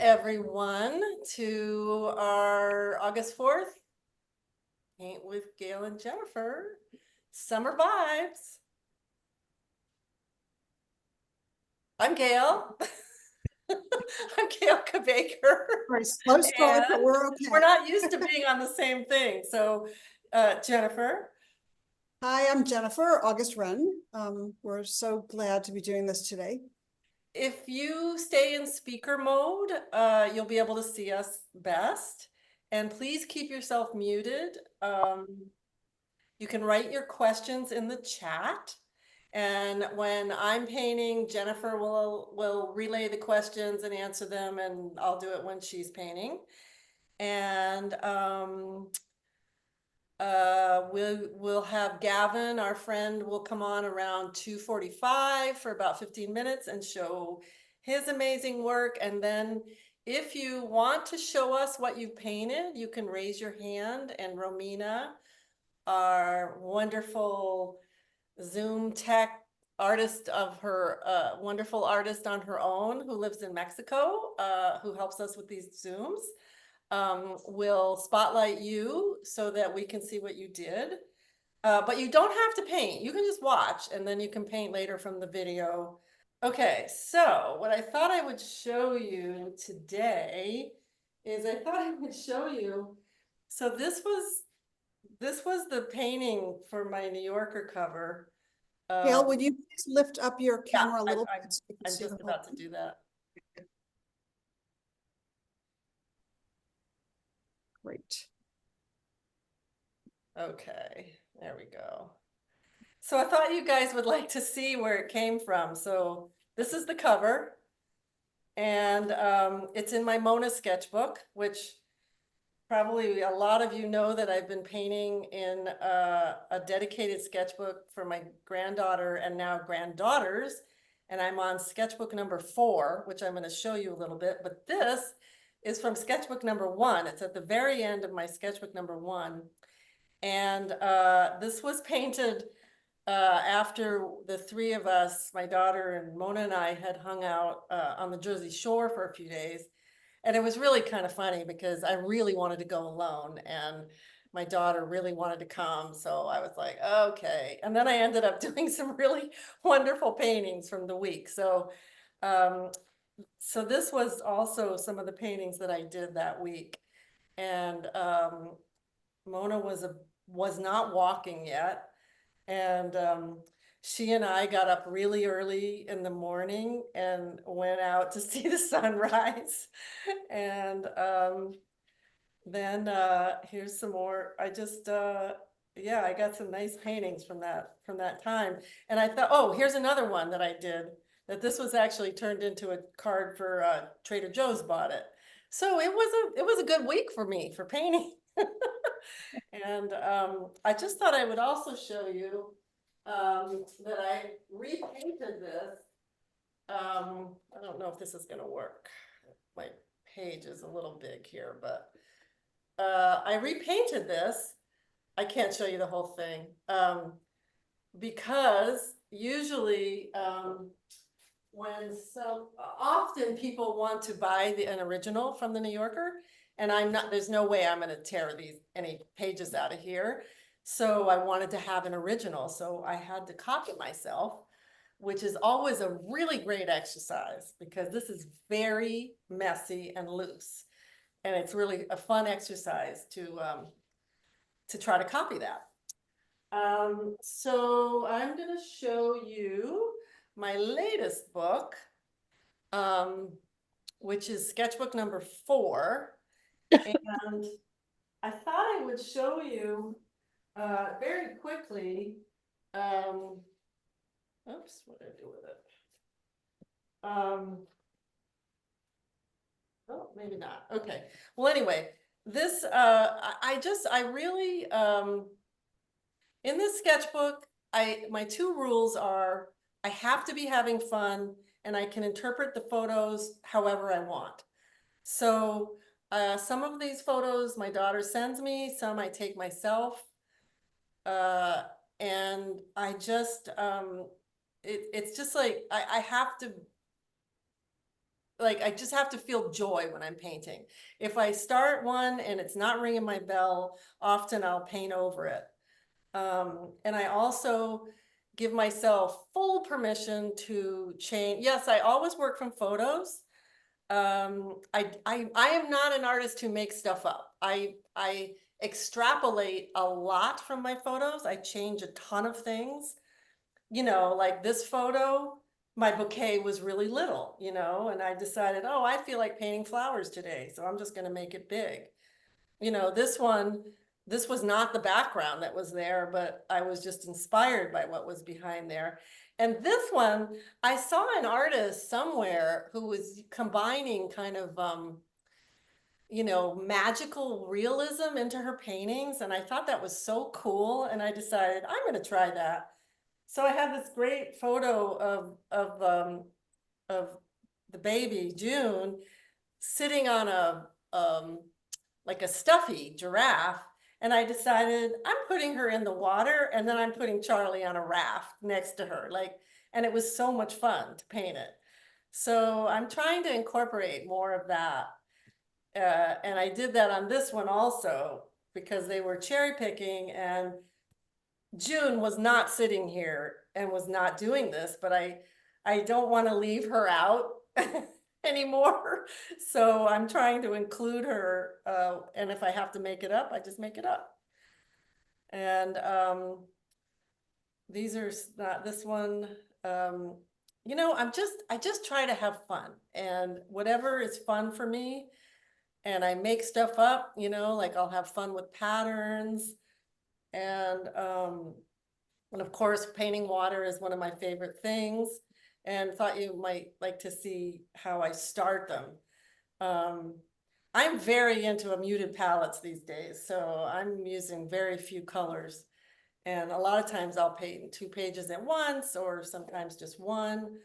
everyone to our August 4th Paint with Gayle and Jennifer Summer Vibes. I'm Gayle. I'm Gayle Baker. Very slow start, but we're okay. We're not used to being on the same thing. So, Jennifer. Hi, I'm Jennifer, August Wren. We're so glad to be doing this today. If you stay in speaker mode, you'll be able to see us best. And please keep yourself muted. You can write your questions in the chat. And when I'm painting, Jennifer will relay the questions and answer them, and I'll do it when she's painting. And we'll have Gavin, our friend, will come on around 2:45 for about 15 minutes and show his amazing work. And then if you want to show us what you painted, you can raise your hand, and Romina, our wonderful Zoom tech artist of her, wonderful artist on her own who lives in Mexico, who helps us with these Zooms, will spotlight you so that we can see what you did. But you don't have to paint. You can just watch, and then you can paint later from the video. Okay, so what I thought I would show you today is so this was the painting for my New Yorker cover. Gayle, would you please lift up your camera a little bit? So we can I'm see just the about whole to do that. Great. Okay, there we go. So I thought you guys would like to see where it came from. So this is the cover. And it's in my Mona sketchbook, which probably a lot of you know that I've been painting in a dedicated sketchbook for my granddaughter and now granddaughters. And I'm on sketchbook number 4, which I'm going to show you a little bit. But this is from sketchbook number 1. It's at the very end of my sketchbook number 1. And this was painted after the 3 of us, my daughter and Mona and I, had hung out on the Jersey Shore for a few days. And it was really kind of funny because I really wanted to go alone, and my daughter really wanted to come. So I was like, okay. And then I ended up doing some really wonderful paintings from the week. So, so this was also some of the paintings that I did that week. And Mona was not walking yet. And she and I got up really early in the morning and went out to see the sunrise. And then here's some more. Yeah, I got some nice paintings from that time. And I thought, oh, here's another one that I did, that this was actually turned into a card for Trader Joe's bought it. So it was a good week for me for painting. And I just thought I would also show you that I repainted this. I don't know if this is gonna work. My page is a little big here, but I repainted this. I can't show you the whole thing because usually often people want to buy an original from the New Yorker, and there's no way I'm gonna tear any pages out of here. So I wanted to have an original, so I had to copy myself, which is always a really great exercise because this is very messy and loose. And it's really a fun exercise to try to copy that. So I'm gonna show you my latest book, which is sketchbook number 4. And I thought I would show you very quickly. Oops, what did I do with it? Oh, maybe not. Okay. Well, anyway, this I really in this sketchbook, my 2 rules are I have to be having fun, and I can interpret the photos however I want. So some of these photos my daughter sends me, some I take myself. And I just it's just like I have to like, I just have to feel joy when I'm painting. If I start one and it's not ringing my bell, often I'll paint over it. And I also give myself full permission to change. Yes, I always work from photos. I am not an artist who makes stuff up. I extrapolate a lot from my photos. I change a ton of things. You know, like this photo, my bouquet was really little, you know, and I decided, oh, I feel like painting flowers today, so I'm just gonna make it big. You know, this one, this was not the background that was there, but I was just inspired by what was behind there. And this one, I saw an artist somewhere who was combining kind of, you know, magical realism into her paintings. And I thought that was so cool. And I decided I'm going to try that. So I have this great photo of the baby June sitting on a like a stuffy giraffe. And I decided I'm putting her in the water and then I'm putting Charlie on a raft next to her. Like, and it was so much fun to paint it. So I'm trying to incorporate more of that. And I did that on this one also because they were cherry picking and June was not sitting here and was not doing this, but I don't want to leave her out anymore. So I'm trying to include her, and if I have to make it up, I just make it up. And these are not this one. You know, I just try to have fun, and whatever is fun for me, and I make stuff up, you know, like I'll have fun with patterns, and of course, painting water is one of my favorite things, and thought you might like to see how I start them. Um, I'm very into a muted palettes these days, so I'm using very few colors. And a lot of times I'll paint 2 pages at once, or sometimes just one.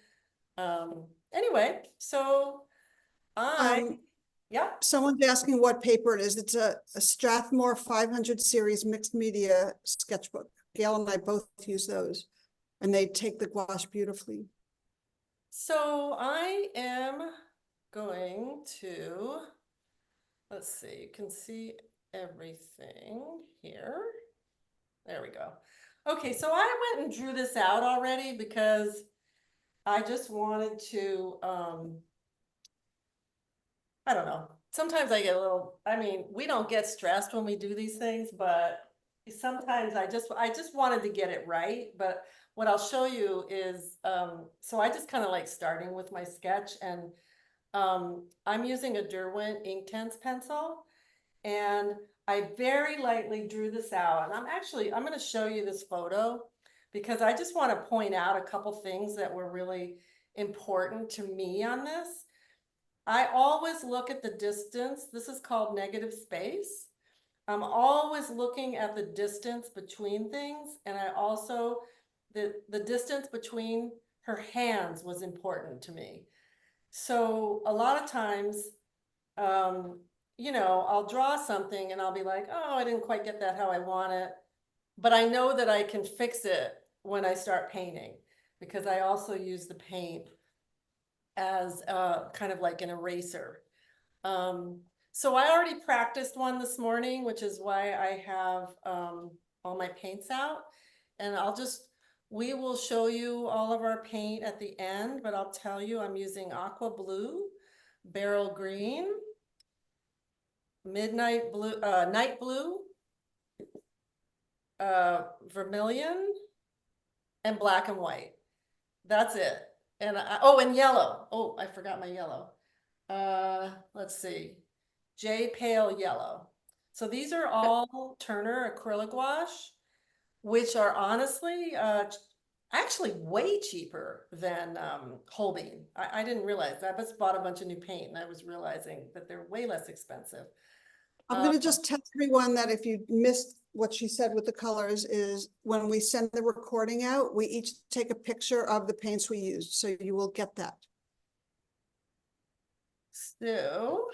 Anyway, so Um, yeah. someone's asking what paper it is. It's a Strathmore 500 series mixed media sketchbook. Gail and I both use those, and they take the gouache beautifully. So I am going to, let's see, you can see everything here. There we go. Okay, so I went and drew this out already because I just wanted to, I don't know. Sometimes I get a little, I mean, we don't get stressed when we do these things, but sometimes I just wanted to get it right. But what I'll show you is, so I just kind of like starting with my sketch, and I'm using a Derwent Inktense pencil, and I very lightly drew this out. And I'm going to show you this photo because I just want to point out a couple things that were really important to me on this. I always look at the distance. This is called negative space. I'm always looking at the distance between things. And I also, the distance between her hands was important to me. So a lot of times, you know, I'll draw something and I'll be like, oh, I didn't quite get that how I want it. But I know that I can fix it when I start painting because I also use the paint as kind of like an eraser. So I already practiced one this morning, which is why I have all my paints out. And we will show you all of our paint at the end, but I'll tell you I'm using aqua blue, beryl green, midnight blue, night blue, vermilion, and black and white. That's it. And and yellow. Oh, I forgot my yellow. Let's see. Jay Pale Yellow. So these are all Turner acrylic gouache, which are honestly actually way cheaper than Holbein. I didn't realize that. I just bought a bunch of new paint and I was realizing that they're way less expensive. I'm going to just tell everyone that if you missed what she said with the colors is when we send the recording out, we each take a picture of the paints we used. So you will get that. So,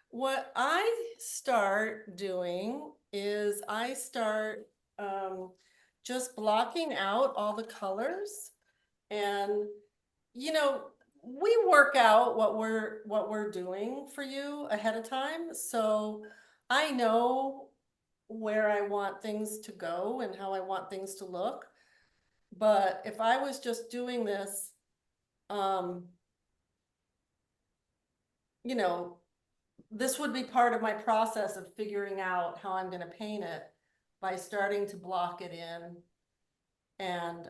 what I start doing is I start just blocking out all the colors. And, you know, we work out what we're doing for you ahead of time, so I know where I want things to go and how I want things to look. But if I was just doing this, um, you know, this would be part of my process of figuring out how I'm gonna paint it by starting to block it in and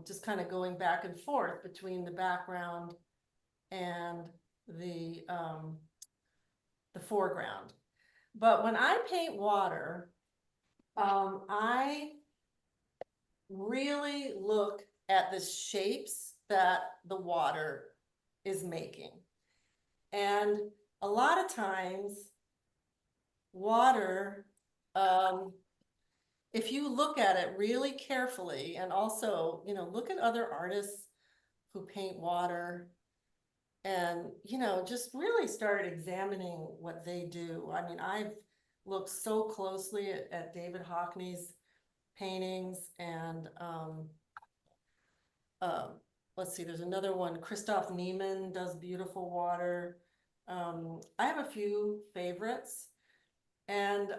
just kind of going back and forth between the background and the foreground. But when I paint water, I really look at the shapes that the water is making. And a lot of times, water, if you look at it really carefully, and also, you know, look at other artists who paint water, and, you know, just really start examining what they do. I mean, I've looked so closely at David Hockney's paintings, and let's see, there's another one, Christoph Niemann does beautiful water. I have a few favorites, and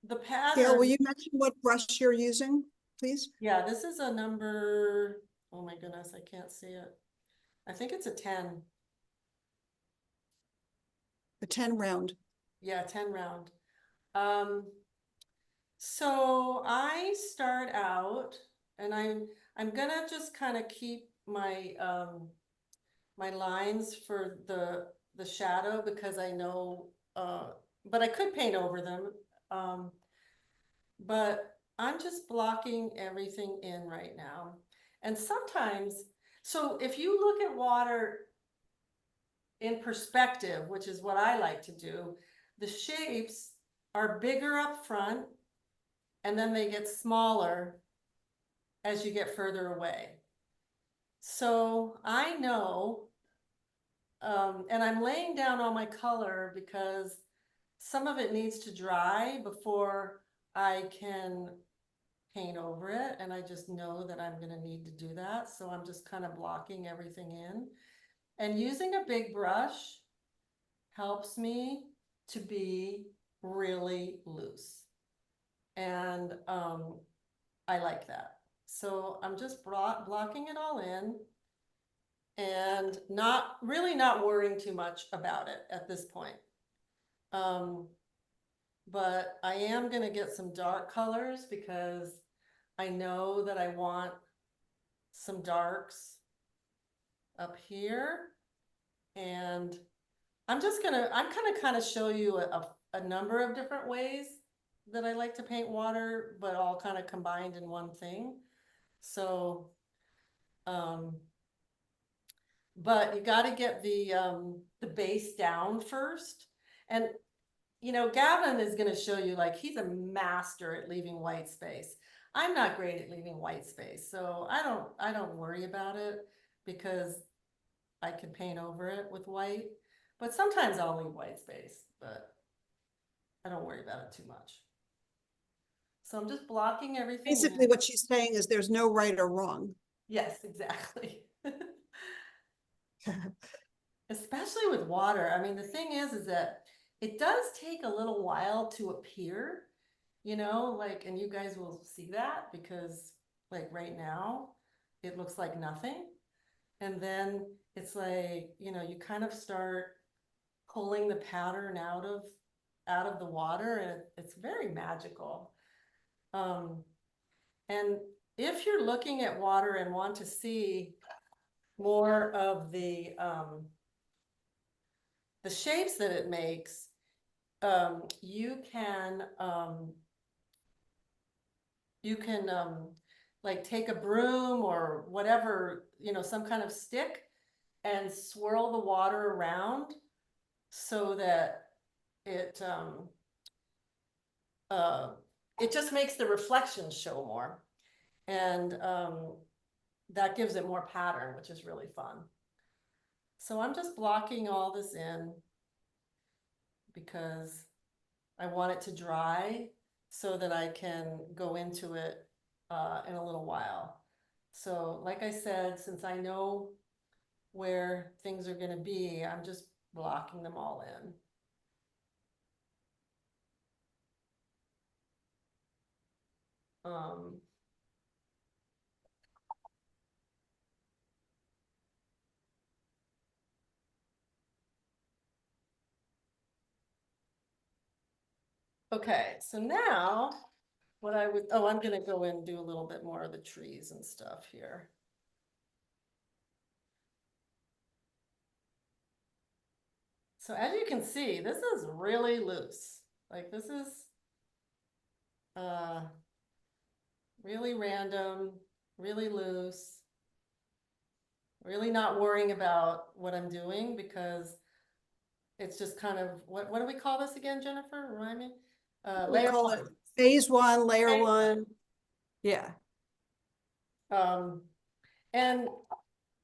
the Gail, will pattern, you mention what brush you're using, please? yeah, this is a number, oh my goodness, I can't see it. I think it's a 10. The 10 round. Yeah, 10 round. So I start out, and I'm gonna just kind of keep my my lines for the shadow, because I know but I could paint over them. Um, but I'm just blocking everything in right now. And sometimes, so if you look at water in perspective, which is what I like to do, the shapes are bigger up front and then they get smaller as you get further away. So I know, and I'm laying down all my color because some of it needs to dry before I can paint over it, and I just know that I'm gonna need to do that. So I'm just kind of blocking everything in. And using a big brush helps me to be really loose. And I like that. So I'm just blocking it all in and not really not worrying too much about it at this point. But I am gonna get some dark colors because I know that I want some darks up here. And I'm gonna kind of show you a number of different ways that I like to paint water, but all kind of combined in one thing. So, but you got to get the base down first. And, you know, Gavin is going to show you, like, he's a master at leaving white space. I'm not great at leaving white space, so I don't worry about it because I can paint over it with white. But sometimes I'll leave white space, but I don't worry about it too much. So I'm just blocking everything Basically, in. what she's saying is there's no right or wrong. Yes, exactly. Especially with water. I mean, the thing is that it does take a little while to appear, you know, like, and you guys will see that because, like, right now it looks like nothing. And then it's like, you know, you kind of start pulling the pattern out of the water, and it's very magical. Um, and if you're looking at water and want to see more of the shapes that it makes, you can like take a broom or whatever, you know, some kind of stick, and swirl the water around so that it uh, it just makes the reflections show more, and that gives it more pattern, which is really fun. So I'm just blocking all this in because I want it to dry so that I can go into it in a little while. So like I said, since I know where things are gonna be, I'm just blocking them all in. Um, okay, so now what I would, oh, I'm gonna go in and do a little bit more of the trees and stuff here. So as you can see, this is really loose. Like this is uh really random, really loose. Really not worrying about what I'm doing because it's just kind of what do we call this again, Jennifer? Remind me? We Layer call it one. phase one, layer Phase one. Yeah. And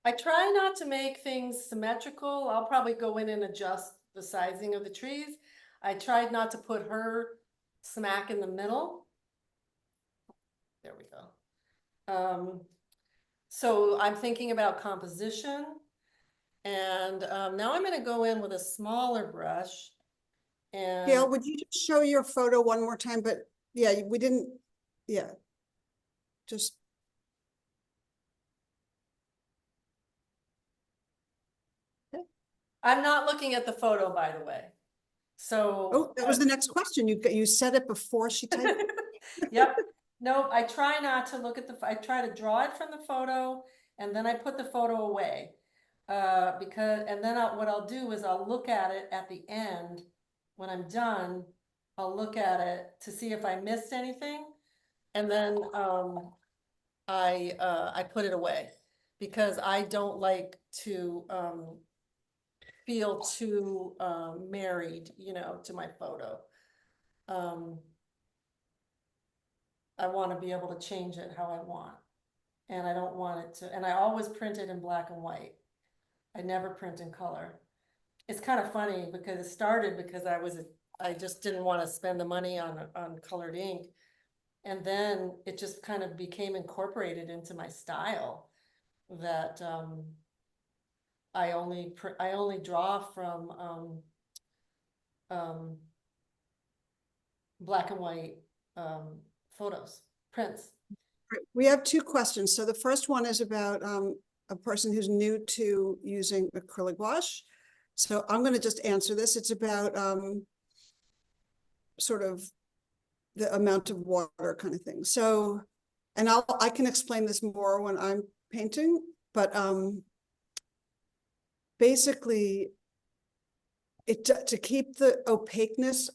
I try not to make things symmetrical. I'll probably go in and adjust the sizing of the trees. I tried not to put her smack in the middle. There we go. So I'm thinking about composition. And now I'm gonna go in with a smaller brush. And Gail, would you just show your photo one more time? But yeah, we didn't, yeah. Just, I'm not looking at the photo, by the way. So. oh, that was the next question. You said it before she typed it. Yep. Nope, I try not to look at I try to draw it from the photo and then I put the photo away. Because, and then what I'll do is I'll look at it at the end. When I'm done, I'll look at it to see if I missed anything. And then, I put it away because I don't like to, feel too, married, you know, to my photo. I want to be able to change it how I want. And I don't want it to, and I always print it in black and white. I never print in color. It's kind of funny because it started because I just didn't want to spend the money on colored ink. And then it just kind of became incorporated into my style that I only draw from um, black and white photos, prints. We have two questions. So the first one is about a person who's new to using acrylic wash. So I'm going to just answer this. It's about sort of the amount of water kind of thing. So, and I can explain this more when I'm painting, but basically to keep the opaqueness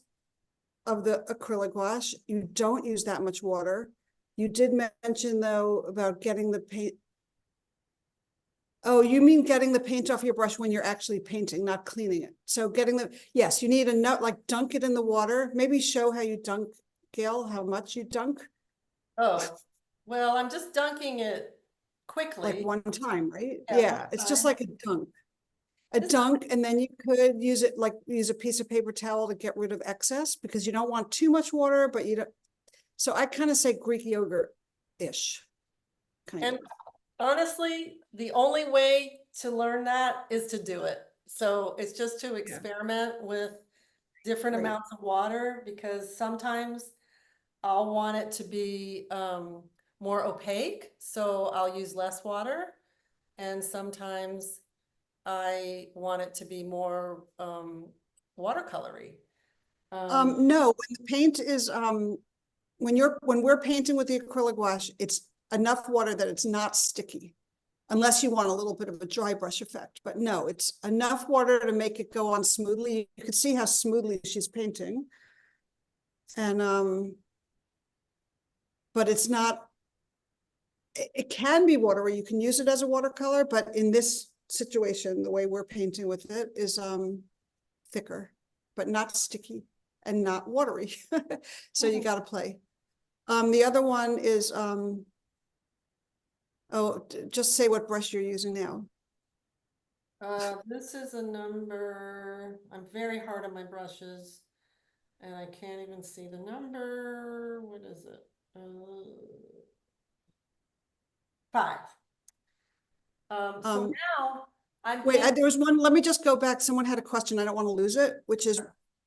of the acrylic wash, you don't use that much water. You did mention though about getting the paint. Oh, you mean getting the paint off your brush when you're actually painting, not cleaning it. So getting yes, you need a note, like dunk it in the water. Maybe show how you dunk, Gail, how much you dunk. Oh, well, I'm just dunking it Like quickly. one time, right? Yeah, Yeah, it's just time. like a dunk. A dunk, and then you could use it like use a piece of paper towel to get rid of excess because you don't want too much water, but you don't. So I kind of say Greek yogurt-ish. Kind And of. honestly, the only way to learn that is to do it. So it's just to experiment with different Right. amounts of water because sometimes I'll want it to be more opaque, so I'll use less water. And sometimes I want it to be more watercolory. No, when the paint is when we're painting with the acrylic wash, it's enough water that it's not sticky, unless you want a little bit of a dry brush effect. But no, it's enough water to make it go on smoothly. You can see how smoothly she's painting. And but it's not, it can be watery. You can use it as a watercolor, but in this situation, the way we're painting with it is thicker, but not sticky and not watery. So you got to play. The other one is oh, just say what brush you're using now. This is a number, I'm very hard on my brushes and I can't even see the number. What is it? 5. So Um, now I'm wait, painting. there was one, let me just go back. Someone had a question. I don't want to lose it, which is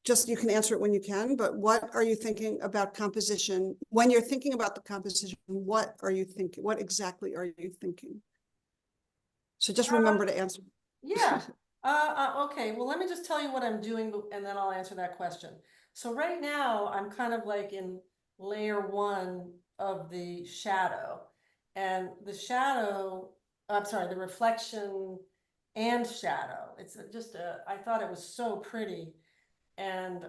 just, you can answer it when you can, but what are you thinking about composition? When you're thinking about the composition, what are you thinking? What exactly are you thinking? So just remember to answer. Yeah. Okay. Well, let me just tell you what I'm doing and then I'll answer that question. So right now I'm kind of like in layer one of the shadow, and the shadow, I'm sorry, the reflection and shadow. It's just I thought it was so pretty. And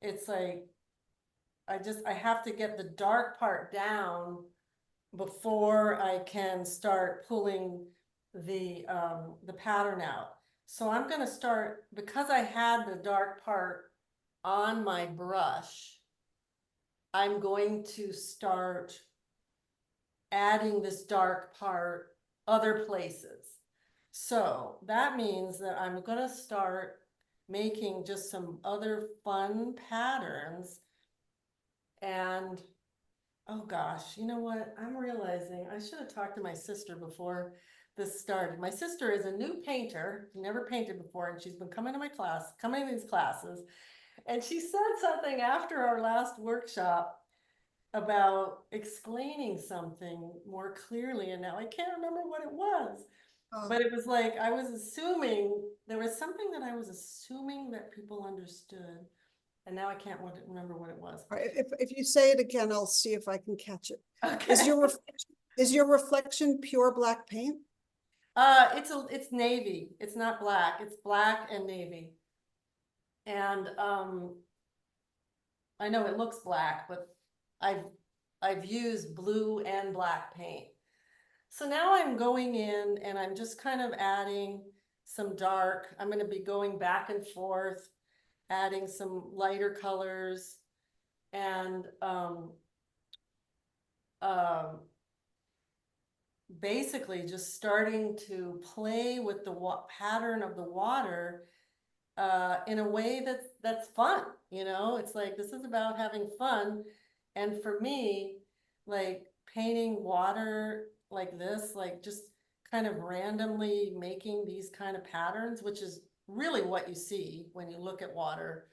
it's like, I have to get the dark part down before I can start pulling the pattern out. So I'm gonna start, because I had the dark part on my brush, I'm going to start adding this dark part other places. So that means that I'm gonna start making just some other fun patterns. And oh gosh, you know what? I'm realizing I should have talked to my sister before this started. My sister is a new painter, never painted before, and she's been coming to my class, coming to these classes. And she said something after our last workshop about explaining something more clearly, and now I can't remember what it was. But it was like I was assuming there was something that I was assuming that people understood, and now I can't remember what it was. All right, if you say it again, I'll see if I can catch it. Is Okay. your reflection pure black paint? It's navy. It's not black. It's black and navy. And I know it looks black, but I've I've used blue and black paint. So now I'm going in and I'm just kind of adding some dark. I'm going to be going back and forth, adding some lighter colors, and um, basically just starting to play with the pattern of the water in a way that's fun. You know, it's like this is about having fun. And for me, like painting water like this, like just kind of randomly making these kind of patterns, which is really what you see when you look at water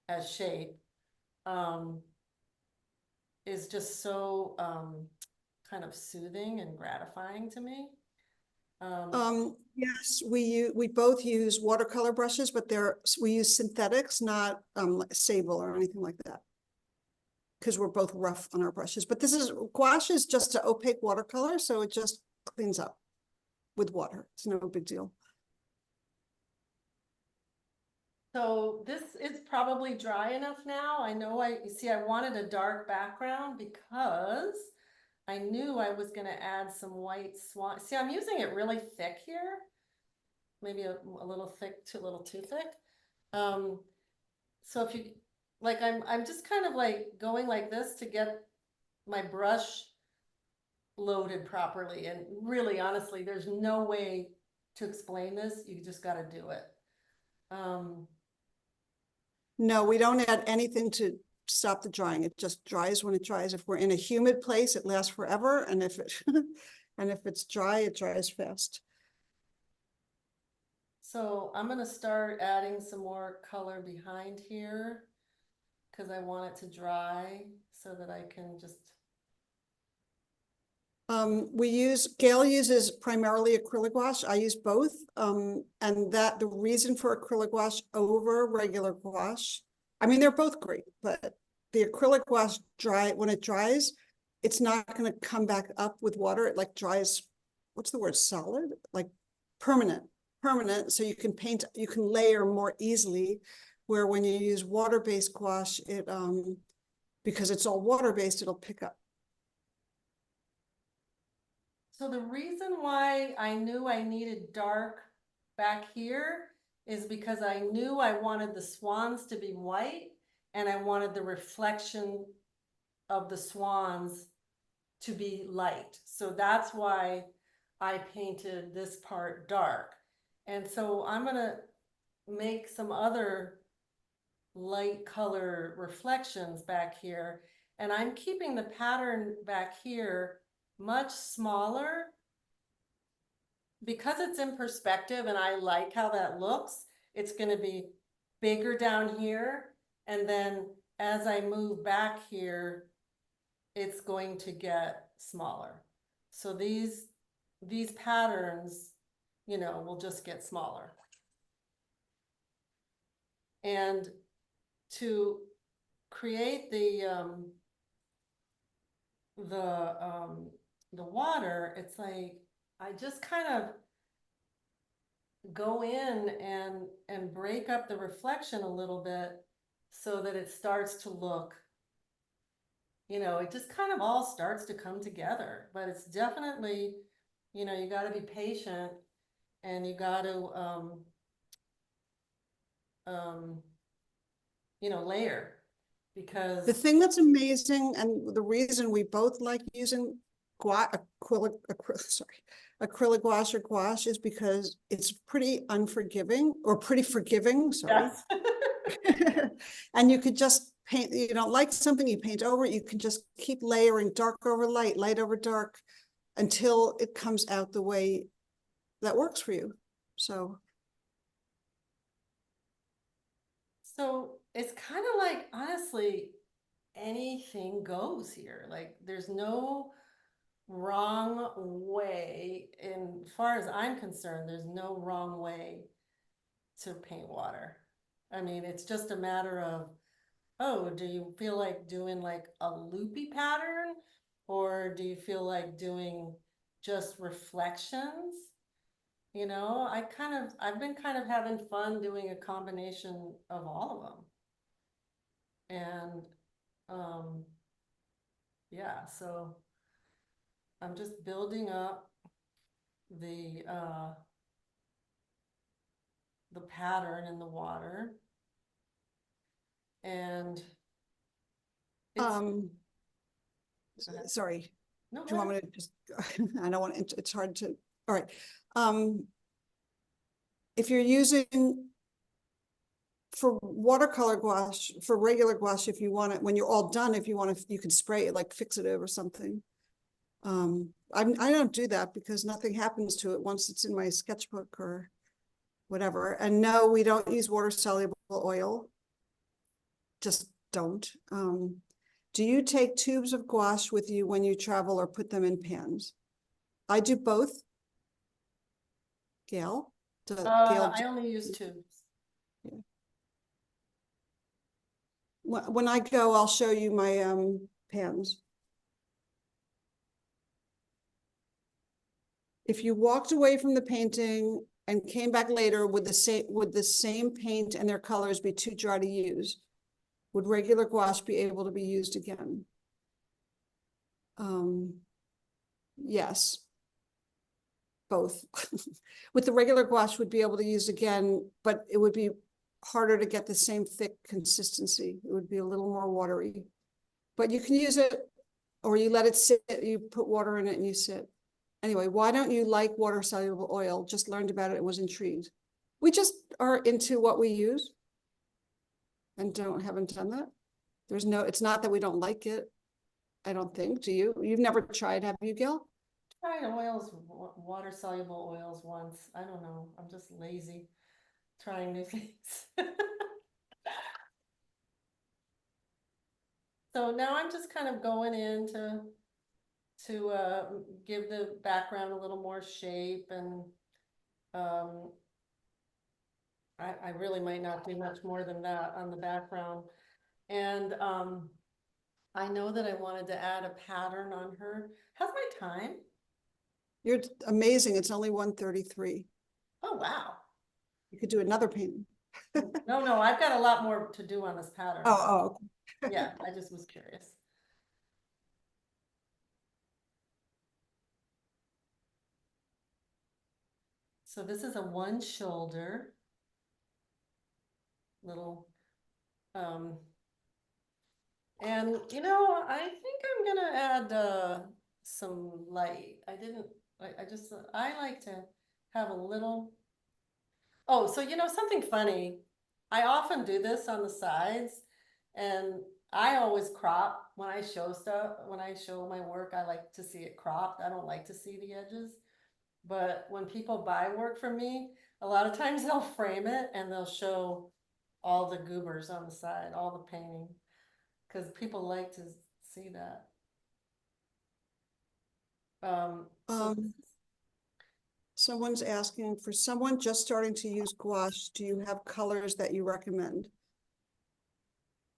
as shape, um, is just so kind of soothing and gratifying to me. Yes, we both use watercolor brushes, but we use synthetics, not like sable or anything like that. Because we're both rough on our brushes, but gouache is just an opaque watercolor, so it just cleans up with water. It's no big deal. So this is probably dry enough now. I know you see, I wanted a dark background because I knew I was gonna add some white swan. See, I'm using it really thick here. Maybe a little thick, a little too thick. So if you, like, I'm just kind of like going like this to get my brush loaded properly. And really, honestly, there's no way to explain this. You just gotta do it. Um, No, we don't add anything to stop the drying. It just dries when it dries. If we're in a humid place, it lasts forever. And if it and if it's dry, it dries fast. So I'm gonna start adding some more color behind here because I want it to dry so that I can just. Gayle uses primarily acrylic gouache. I use both. And that the reason for acrylic gouache over regular gouache, I mean, they're both great, but the acrylic gouache when it dries, it's not going to come back up with water. It like dries, what's the word, solid? Like permanent. So you can you can layer more easily, where when you use water-based gouache, because it's all water-based, it'll pick up. So the reason why I knew I needed dark back here is because I knew I wanted the swans to be white and I wanted the reflection of the swans to be light. So that's why I painted this part dark. And so I'm gonna make some other light color reflections back here. And I'm keeping the pattern back here much smaller because it's in perspective and I like how that looks, it's gonna be bigger down here. And then as I move back here, it's going to get smaller. So these patterns, you know, will just get smaller. And to create the water, it's like I just kind of go in and break up the reflection a little bit so that it starts to look, you know, it just kind of all starts to come together. But it's definitely, you know, you got to be patient and you got to um you know, layer, The because thing that's amazing, and the reason we both like using acrylic gouache or gouache is because it's pretty unforgiving or pretty forgiving, sorry. yes. And you could just paint, you don't like something, you paint over it, you can just keep layering dark over light, light over dark until it comes out the way that works for you. So So it's kind of like, honestly, anything goes here. Like there's no wrong way. And as far as I'm concerned, there's no wrong way to paint water. I mean, it's just a matter of, oh, do you feel like doing like a loopy pattern? Or do you feel like doing just reflections? You know, I've been kind of having fun doing a combination of all of them. And um, yeah, so I'm just building up the the pattern in the water. And it's, um sorry, no, do go you want ahead. me to just I don't want it, it's hard to, all right. um if you're using for watercolor gouache, for regular gouache, if you want it, when you're all done, if you want to, you can spray it like fixative or something. I don't do that because nothing happens to it once it's in my sketchbook or whatever. And no, we don't use water soluble oil. Just don't. Do you take tubes of gouache with you when you travel or put them in pans? I do both. Gail? Gail, I only use tubes. when I go, I'll show you my pans. If you walked away from the painting and came back later, would the same paint and their colors be too dry to use? Would regular gouache be able to be used again? Yes, both. With the regular gouache would be able to use again, but it would be harder to get the same thick consistency. It would be a little more watery, but you can use it, or you let it sit, you put water in it and you sit. Anyway, why don't you like water soluble oil? Just learned about it and was intrigued. We just are into what we use and haven't done that. There's no, it's not that we don't like it. I don't think. Do you? You've never tried, have you, Gail? Tried water soluble oils once. I don't know. I'm just lazy trying new things. So now I'm just kind of going in to give the background a little more shape, and um, I really might not do much more than that on the background. And I know that I wanted to add a pattern on her. How's my time? You're amazing. It's only 1:33. Oh, wow. You could do another painting. No, I've got a lot more to do on this pattern. Oh, Yeah, I just was curious. So this is a one shoulder little, um, and you know, I think I'm gonna add some light. I like to have a little, oh, so you know, something funny. I often do this on the sides, and I always crop when I show stuff, when I show my work, I like to see it cropped. I don't like to see the edges. But when people buy work from me, a lot of times they'll frame it and they'll show all the goobers on the side, all the painting, because people like to see that. So Um, someone's asking, for someone just starting to use gouache, do you have colors that you recommend?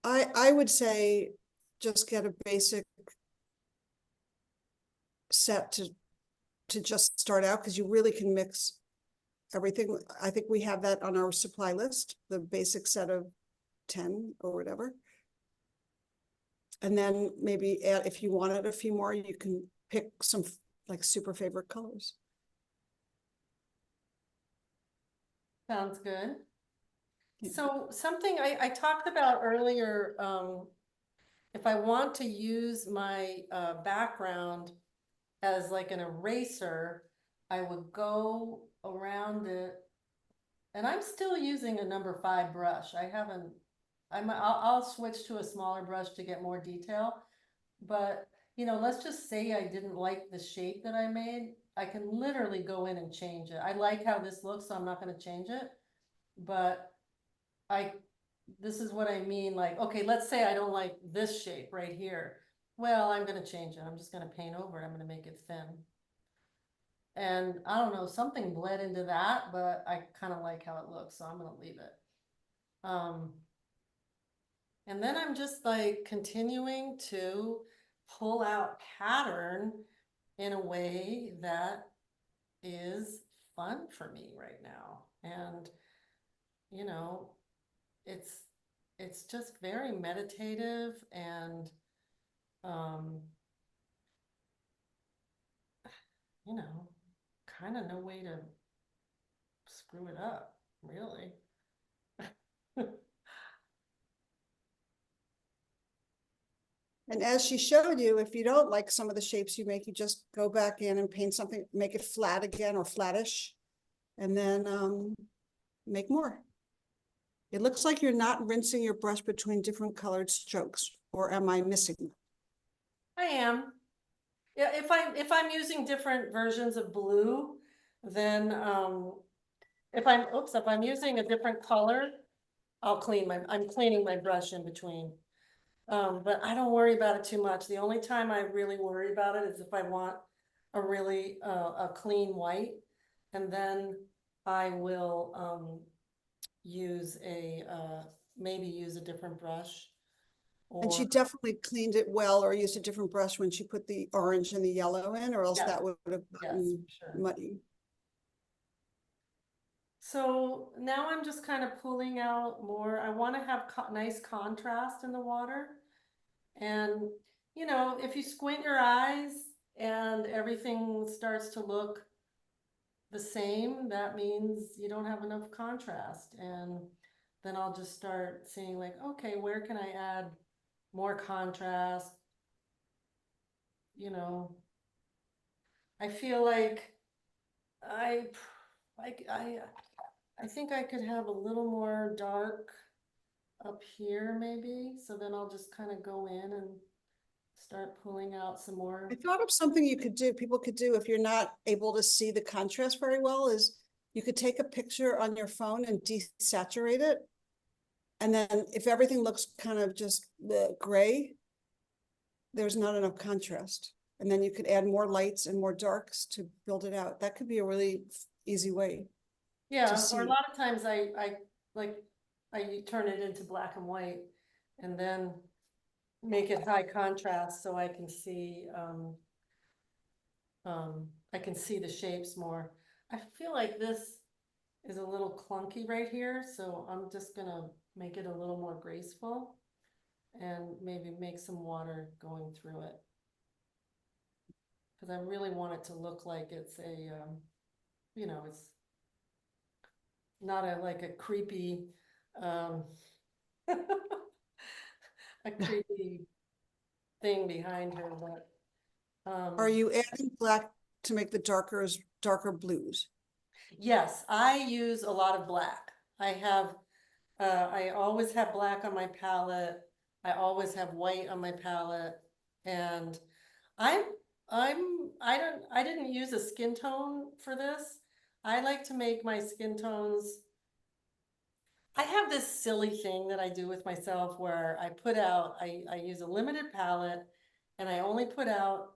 I would say just get a basic set to just start out, because you really can mix everything. I think we have that on our supply list, the basic set of 10 or whatever. And then maybe add, if you wanted a few more, you can pick some like super favorite colors. sounds good. Yeah. So something I talked about earlier, if I want to use my background as like an eraser, I would go around it. And I'm still using a number 5 brush. I haven't, I'll switch to a smaller brush to get more detail. But, you know, let's just say I didn't like the shape that I made. I can literally go in and change it. I like how this looks, so I'm not gonna change it. But I, this is what I mean, like, okay, let's say I don't like this shape right here. Well, I'm gonna change it. I'm just gonna paint over it. I'm gonna make it thin. And I don't know, something bled into that, but I kind of like how it looks, so I'm gonna leave it. And then I'm just like continuing to pull out pattern in a way that is fun for me right now. And, you know, it's it's just very meditative and um, you know, kind of no way to screw it up, really. And as she showed you, if you don't like some of the shapes you make, you just go back in and paint something, make it flat again or flattish, and then make more. It looks like you're not rinsing your brush between different colored strokes, or am I missing? I am. Yeah, if I'm using different versions of blue, then if I'm using a different color, I'm cleaning my brush in between. But I don't worry about it too much. The only time I really worry about it is if I want a really a clean white, and then I will use a maybe use a different brush. And she Or definitely cleaned it well, or used a different brush when she put the orange and the yellow in, or else yes, that would have yes, gotten sure. muddy. So now I'm just kind of pulling out more. I want to have nice contrast in the water. And, you know, if you squint your eyes and everything starts to look the same, that means you don't have enough contrast. And then I'll just start seeing like, okay, where can I add more contrast? You know, I feel like I, like I think I could have a little more dark up here maybe. So then I'll just kind of go in and start pulling out some more. I thought of something you could do, people could do if you're not able to see the contrast very well, is you could take a picture on your phone and desaturate it. And then if everything looks kind of just the gray, there's not enough contrast. And then you could add more lights and more darks to build it out. That could be a really easy way to Yeah, or a see. lot of times I like, I turn it into black and white and then make it high contrast so I can see the shapes more. I feel like this is a little clunky right here, so I'm just gonna make it a little more graceful and maybe make some water going through it. Cause I really want it to look like it's a, you know, it's not a, like a creepy, um, a creepy thing behind her, but, Are you adding black to make the darker blues? yes, I use a lot of black. I always have black on my palette. I always have white on my palette. And I'm, I didn't use a skin tone for this. I like to make my skin tones. I have this silly thing that I do with myself where I use a limited palette and I only put out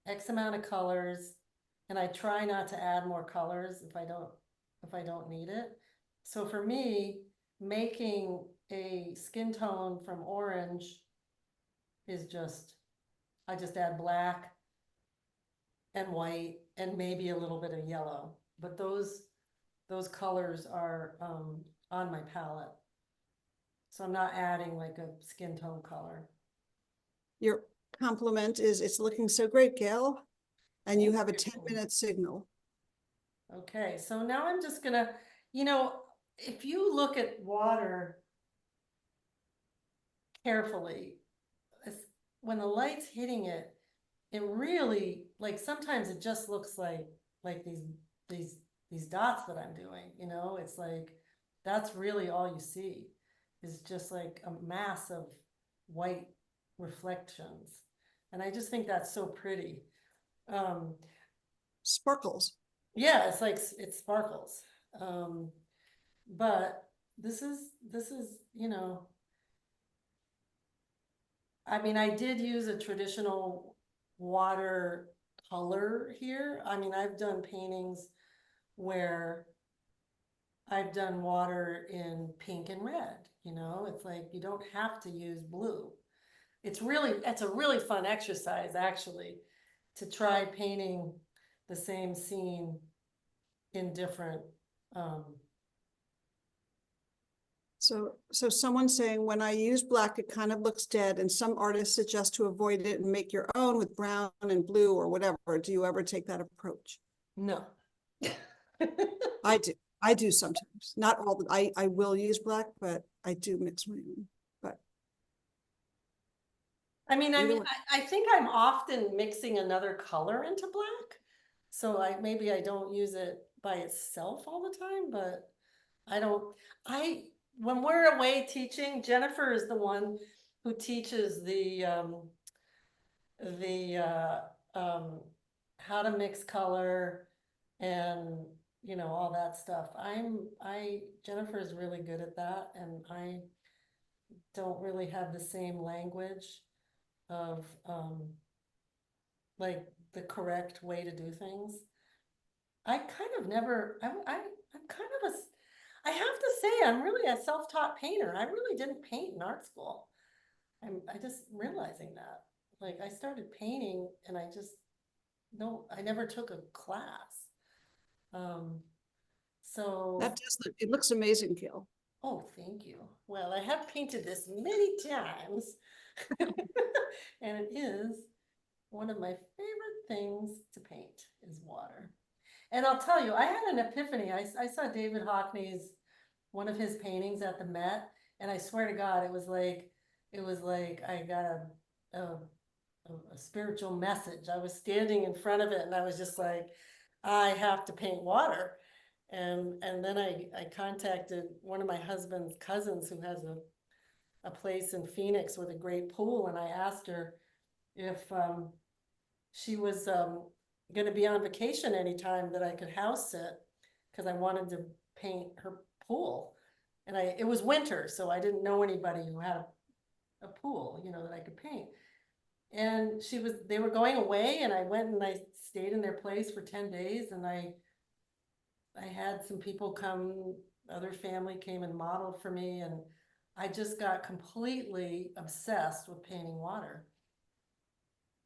X amount of colors and I try not to add more colors if I don't need it. So for me, making a skin tone from orange is just, I just add black and white and maybe a little bit of yellow. But those colors are on my palette. So I'm not adding like a skin tone color. Your compliment is, it's looking so great, Gail. And you Thank have a you. 10-minute signal. Okay, so now I'm just gonna, you know, if you look at water carefully, when the light's hitting it, it really, like, sometimes it just looks like these these dots that I'm doing, you know, it's like that's really all you see is just like a mass of white reflections. And I just think that's so pretty. Um, Sparkles. yeah, it's like it sparkles. Um, but this is, you know, I mean, I did use a traditional water color here. I mean, I've done paintings where I've done water in pink and red, you know, it's like you don't have to use blue. It's a really fun exercise actually to try painting the same scene in different, um, So someone's saying, when I use black, it kind of looks dead, and some artists suggest to avoid it and make your own with brown and blue or whatever. Do you ever take that approach? no. I do. I do sometimes. Not all I will use black, but I do mix my own. But either way. I think I'm often mixing another color into black. So maybe I don't use it by itself all the time, but I don't, I, when we're away teaching, Jennifer is the one who teaches the, how to mix color and, you know, all that stuff. Jennifer is really good at that and I don't really have the same language of like the correct way to do things. I kind of never, I'm kind of I have to say, I'm really a self-taught painter. I really didn't paint in art school. I just realizing that. Like I started painting and no, I never took a class. Um, so, That does look, it looks amazing, Gail. oh, thank you. Well, I have painted this many times. And it is one of my favorite things to paint is water. And I'll tell you, I had an epiphany. I saw David Hockney's, one of his paintings at the Met, and I swear to God, it was like I got a spiritual message. I was standing in front of it and I was just like, I have to paint water. And then I contacted one of my husband's cousins who has a place in Phoenix with a great pool, and I asked her if she was going to be on vacation anytime that I could house sit because I wanted to paint her pool. And it was winter, so I didn't know anybody who had a pool, you know, that I could paint. And they were going away and I went and I stayed in their place for 10 days and I had some people come, other family came and modeled for me and I just got completely obsessed with painting water.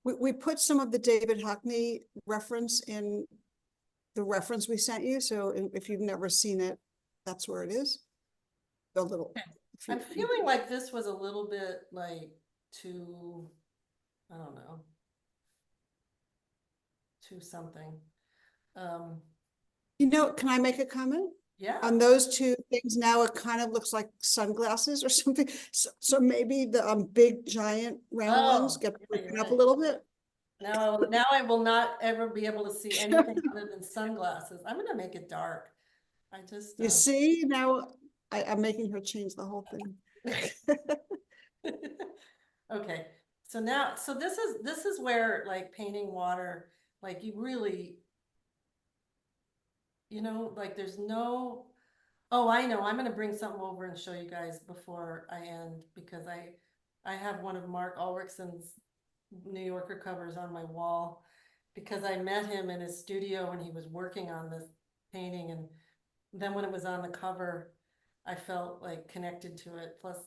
We put some of the David Hockney reference in the reference we sent you. So if you've never seen it, that's where it is. A little. I'm feeling like this was a little bit like too, I don't know, too something. You know, can I make a comment? Yeah. On those two things, now it kind of looks like sunglasses or something. So maybe the big giant round ones get broken up a right. little bit. Now I will not ever be able to see anything other than sunglasses. I'm gonna make it dark. I just You see, now I'm making her change the whole thing. okay. So now, so this is where like painting water, like you really, like there's no, oh, I know, I'm gonna bring something over and show you guys before I end, because I have one of Mark Ulrichson's New Yorker covers on my wall, because I met him in his studio when he was working on this painting, and then when it was on the cover, I felt like connected to it. Plus,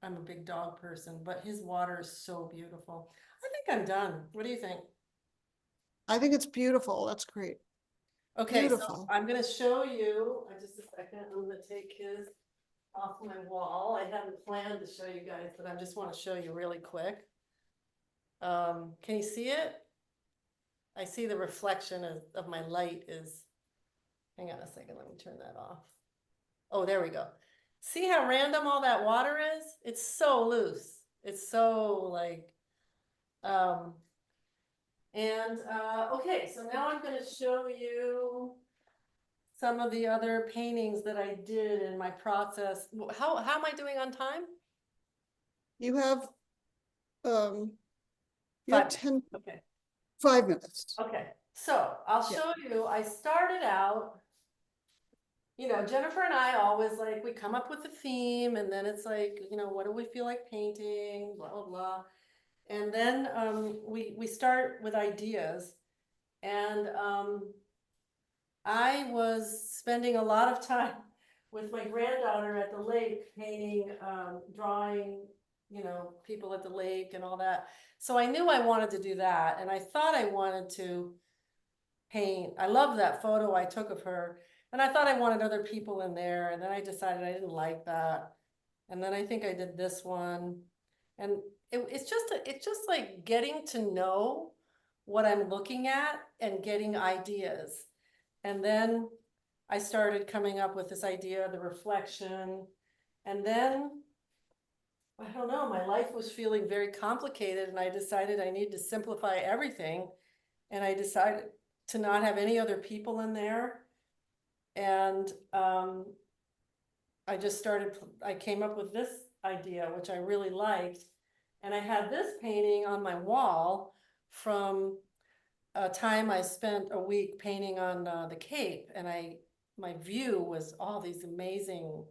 I'm a big dog person, but his water is so beautiful. I think I'm done. What do you think? I think it's beautiful. That's great. Okay, so Beautiful. I'm gonna show you, just a second, I'm gonna take his off my wall. I hadn't planned to show you guys, but I just wanna show you really quick. Can you see it? I see the reflection of my light is, hang on a second, let me turn that off. Oh, there we go. See how random all that water is? It's so loose. It's so like, um, okay, so now I'm gonna show you some of the other paintings that I did in my process. How am I doing on time? You have, you have 5 minutes. 10, Okay. 5 minutes. Okay. So I'll Yeah. show you, I started out, Jennifer and I always like, we come up with a theme and then it's like, what do we feel like painting, blah, blah, blah. And then we start with ideas. And I was spending a lot of time with my granddaughter at the lake painting, drawing, people at the lake and all that. So I knew I wanted to do that. And I thought I wanted to paint. I love that photo I took of her. And I thought I wanted other people in there. And then I decided I didn't like that. And then I think I did this one. And it's just like getting to know what I'm looking at and getting ideas. And then I started coming up with this idea of the reflection. And then, I don't know, my life was feeling very complicated and I decided I need to simplify everything. And I decided to not have any other people in there. And I came up with this idea, which I really liked. And I had this painting on my wall from a time I spent a week painting on the Cape, and my view was all these amazing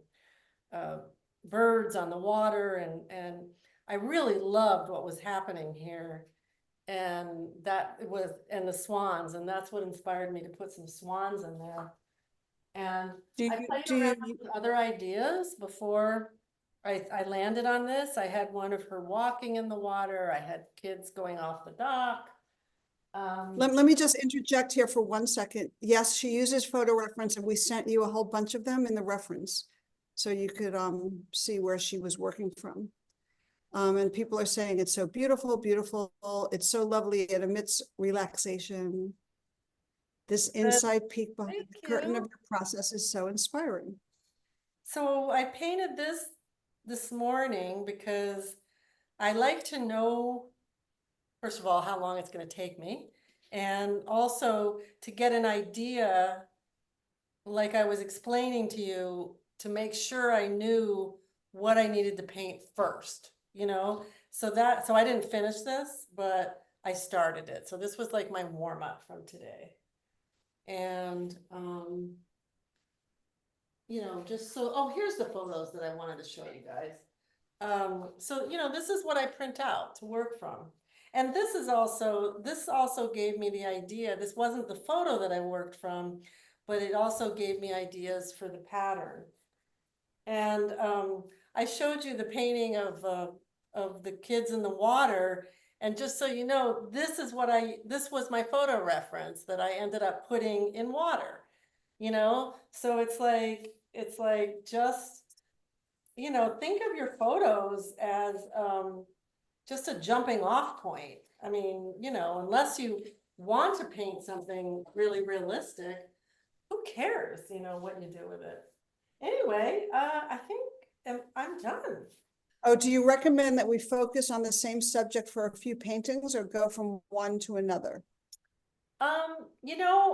birds on the water, and I really loved what was happening here, and the swans, and that's what inspired me to put some swans in there. And Do I you, played do around you, with other ideas before I landed on this. I had one of her walking in the water. I had kids going off the dock. let me just interject here for 1 second. Yes, she uses photo reference and we sent you a whole bunch of them in the reference. So you could see where she was working from. And people are saying it's so beautiful, beautiful. It's so lovely. It emits relaxation. This But inside peek behind thank the curtain of you. your process is so inspiring. So I painted this morning because I like to know, first of all, how long it's going to take me, and also to get an idea, like I was explaining to you, to make sure I knew what I needed to paint first, So I didn't finish this, but I started it. So this was like my warm up from today. And just so, oh, here's the photos that I wanted to show you guys. So, this is what I print out to work from. And this also gave me the idea. This wasn't the photo that I worked from, but it also gave me ideas for the pattern. And I showed you the painting of the kids in the water. And just so you know, this was my photo reference that I ended up putting in water, So it's like just, think of your photos as just a jumping off point. I mean, unless you want to paint something really realistic, who cares, what you do with it? Anyway, I think I'm done. Oh, do you recommend that we focus on the same subject for a few paintings or go from one to another?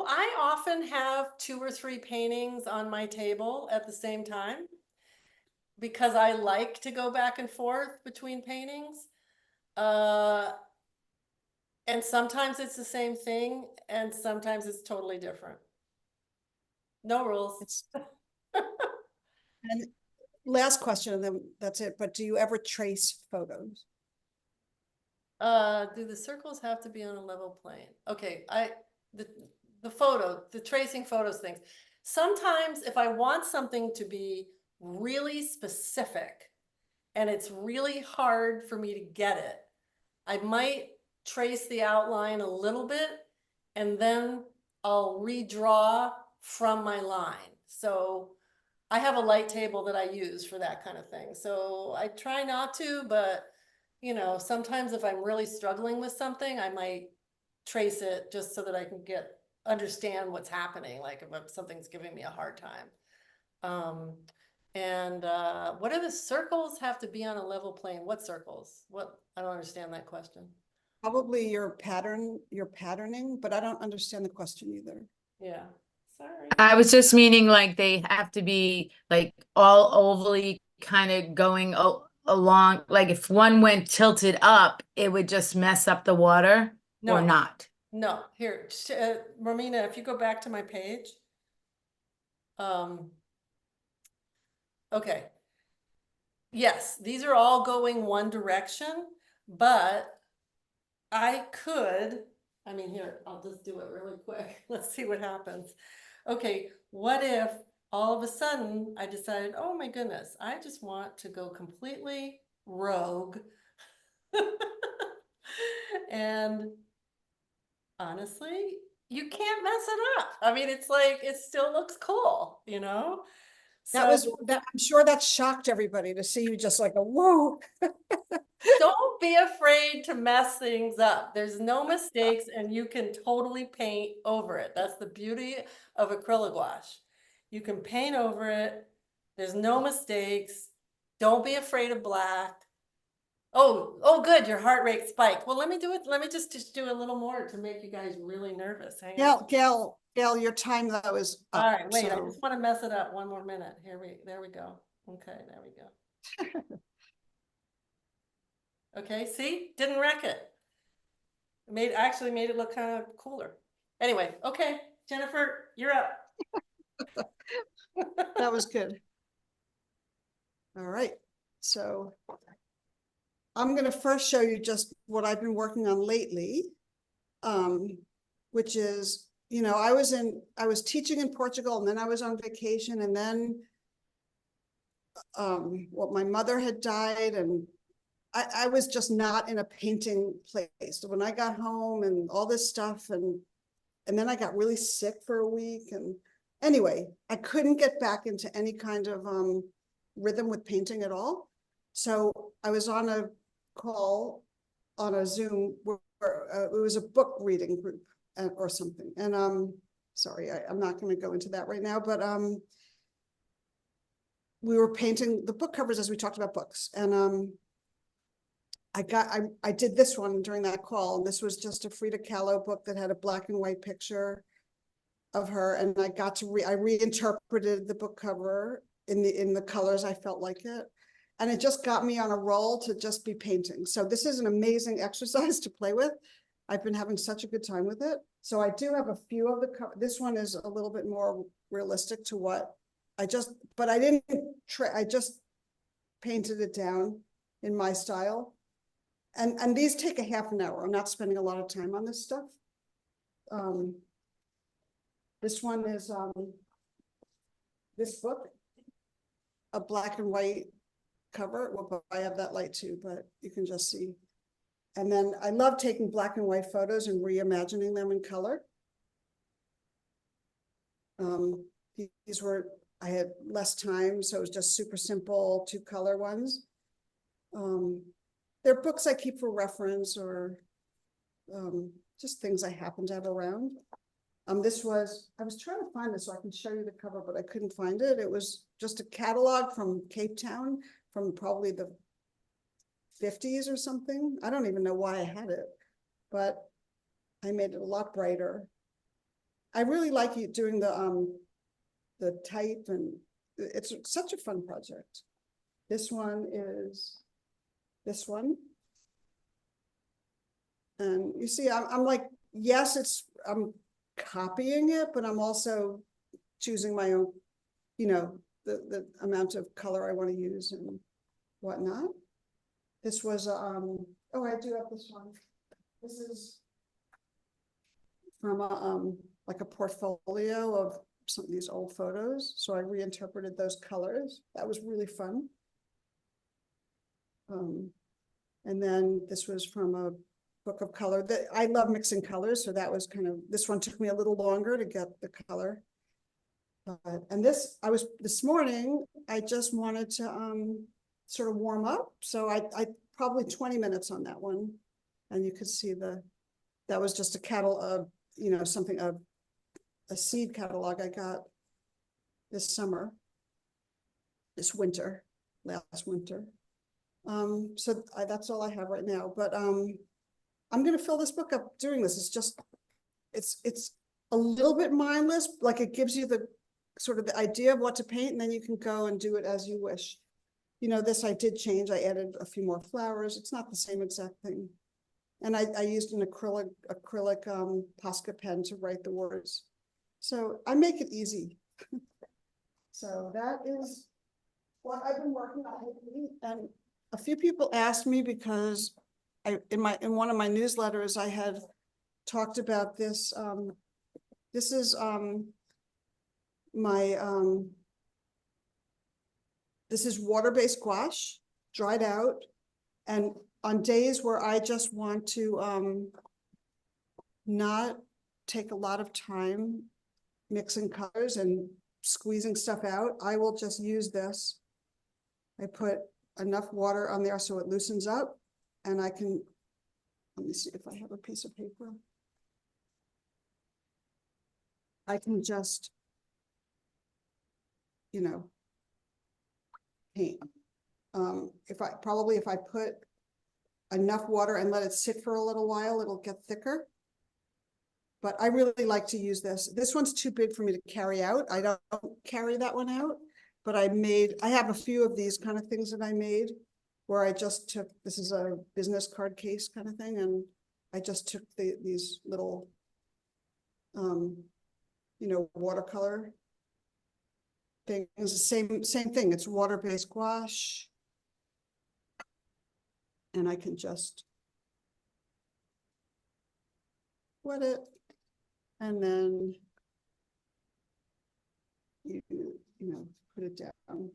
I often have 2 or 3 paintings on my table at the same time because I like to go back and forth between paintings. And sometimes it's the same thing and sometimes it's totally different. No rules. It's, and last question, and then that's it, but do you ever trace photos? Do the circles have to be on a level plane? Okay, the, the tracing photos things. Sometimes if I want something to be really specific and it's really hard for me to get it, I might trace the outline a little bit and then I'll redraw from my line. So I have a light table that I use for that kind of thing. So I try not to, but you know, sometimes if I'm really struggling with something, I might trace it just so that I can understand what's happening, like if something's giving me a hard time. What do the circles have to be on a level plane? What circles? What? I don't understand that question. Probably your patterning, but I don't understand the question either. Yeah, sorry. I was just meaning like they have to be like all ovally kind of going along. Like if one went tilted up, it would just mess up the water or No. not. No, here, Romina, if you go back to my page. Okay. Yes, these are all going one direction, but I could, I mean, here, I'll just do it really quick. Let's see what happens. Okay, what if all of a sudden I decided, oh my goodness, I just want to go completely rogue. And honestly, you can't mess it up. I mean, it's like, it still looks cool, you know? That was that. I'm sure that shocked everybody to see you just like a whoa. Don't be afraid to mess things up. There's no mistakes and you can totally paint over it. That's the beauty of acrylic gouache. You can paint over it. There's no mistakes. Don't be afraid of black. Oh, good. Your heart rate spiked. Well, let me do it. Let me just do a little more to make you guys really nervous. Hang on. Gail, your time though is up. All right, wait, I so- just want to mess it up one more minute. There we go. Okay, there we go. Okay, see, didn't wreck it. Actually made it look kind of cooler. Anyway, okay, Jennifer, you're up. That was good. All right, so I'm gonna first show you just what I've been working on lately, which is, you know, I was teaching in Portugal and then I was on vacation and then what my mother had died and I was just not in a painting place. When I got home and all this stuff and then I got really sick for a week and anyway, I couldn't get back into any kind of rhythm with painting at all. So I was on a call on a Zoom where it was a book reading group or something. And sorry, I'm not going to go into that right now, but we were painting the book covers as we talked about books. And I did this one during that call, and this was just a Frida Kahlo book that had a black and white picture of her, and I got to I reinterpreted the book cover in the colors I felt like it, and it just got me on a roll to just be painting. So this is an amazing exercise to play with. I've been having such a good time with it. So I do have a few of the this one is a little bit more realistic to what but I didn't I just painted it down in my style. And these take a half an hour. I'm not spending a lot of time on this stuff. This one is this book, a black and white cover. Well, I have that light too, but you can just see. And then I love taking black and white photos and reimagining them in color. These were, I had less time, so it was just super simple 2-color ones. They're books I keep for reference or just things I happen to have around. I was trying to find this so I can show you the cover, but I couldn't find it. It was just a catalog from Cape Town from probably the 50s or something. I don't even know why I had it, but I made it a lot brighter. I really like doing the type, and it's such a fun project. This one is this one. And you see, I'm like, yes, I'm copying it, but I'm also choosing my own, the amount of color I want to use and whatnot. This was, oh, I do have this one. This is from like a portfolio of some of these old photos. So I reinterpreted those colors. That was really fun. And then this was from a book of color that I love mixing colors. So that was this one took me a little longer to get the color. And this morning, I just wanted to sort of warm up. So I probably 20 minutes on that one. And you could see that was just a catalog, a seed catalog I got this summer, last winter. So that's all I have right now, but I'm going to fill this book up doing this. It's a little bit mindless, like it gives you the sort of the idea of what to paint, and then you can go and do it as you wish. This I did change. I added a few more flowers. It's not the same exact thing. And I used an acrylic Posca pen to write the words. So I make it easy. So that is what I've been working on lately. And a few people asked me because in one of my newsletters, I had talked about this. This is this is water-based gouache, dried out. And on days where I just want to not take a lot of time mixing colors and squeezing stuff out, I will just use this. I put enough water on there so it loosens up, and let me see if I have a piece of paper. I can just, paint. If I put enough water and let it sit for a little while, it'll get thicker. But I really like to use this. This one's too big for me to carry out. I don't carry that one out, but I have a few of these kind of things that I made where I just took, this is a business card case kind of thing. And I just took these little, watercolor things, the same thing. It's water-based gouache. And I can just wet it, and then you put it down.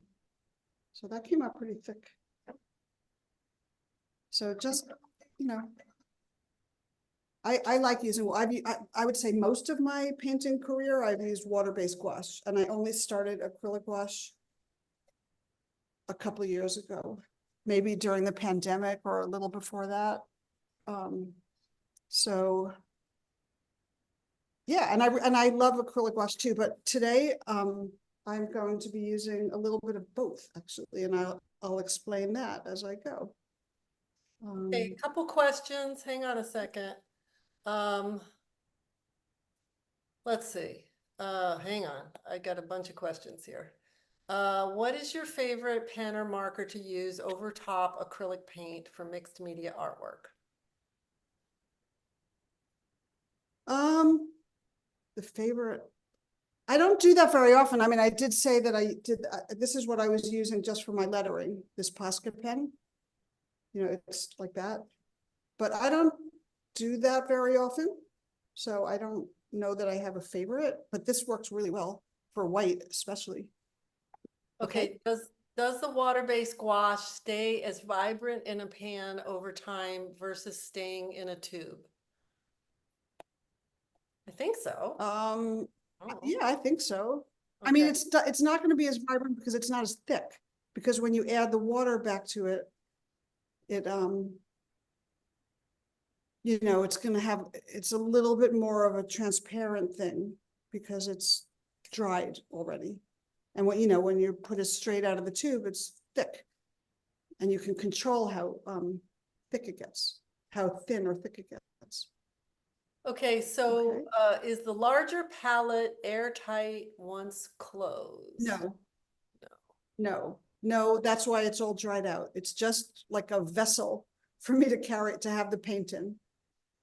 So that came out pretty thick. So just, I like using, I would say most of my painting career, I've used water-based gouache, and I only started acrylic gouache a couple of years ago, maybe during the pandemic or a little before that. So yeah, and I love acrylic gouache too, but today I'm going to be using a little bit of both actually, and I'll explain that as I go. Okay, a couple questions. Hang on a second. Let's see. Hang on. I got a bunch of questions here. What is your favorite pen or marker to use over top acrylic paint for mixed media artwork? The favorite, I don't do that very often. I mean, I did say that I did, this is what I was using just for my lettering, this Posca pen. It's like that, but I don't do that very often. So I don't know that I have a favorite, but this works really well for white, especially. Okay. Does the water-based gouache stay as vibrant in a pan over time versus staying in a tube? I think so. Oh. Yeah, I think so. Okay. I mean, it's not going to be as vibrant because it's not as thick, because when you add the water back to it, it's a little bit more of a transparent thing because it's dried already. And when you put it straight out of the tube, it's thick, and you can control how thick it gets, how thin or thick it gets. Okay, so is the larger palette airtight once closed? No, that's why it's all dried out. It's just like a vessel for me to have the paint in.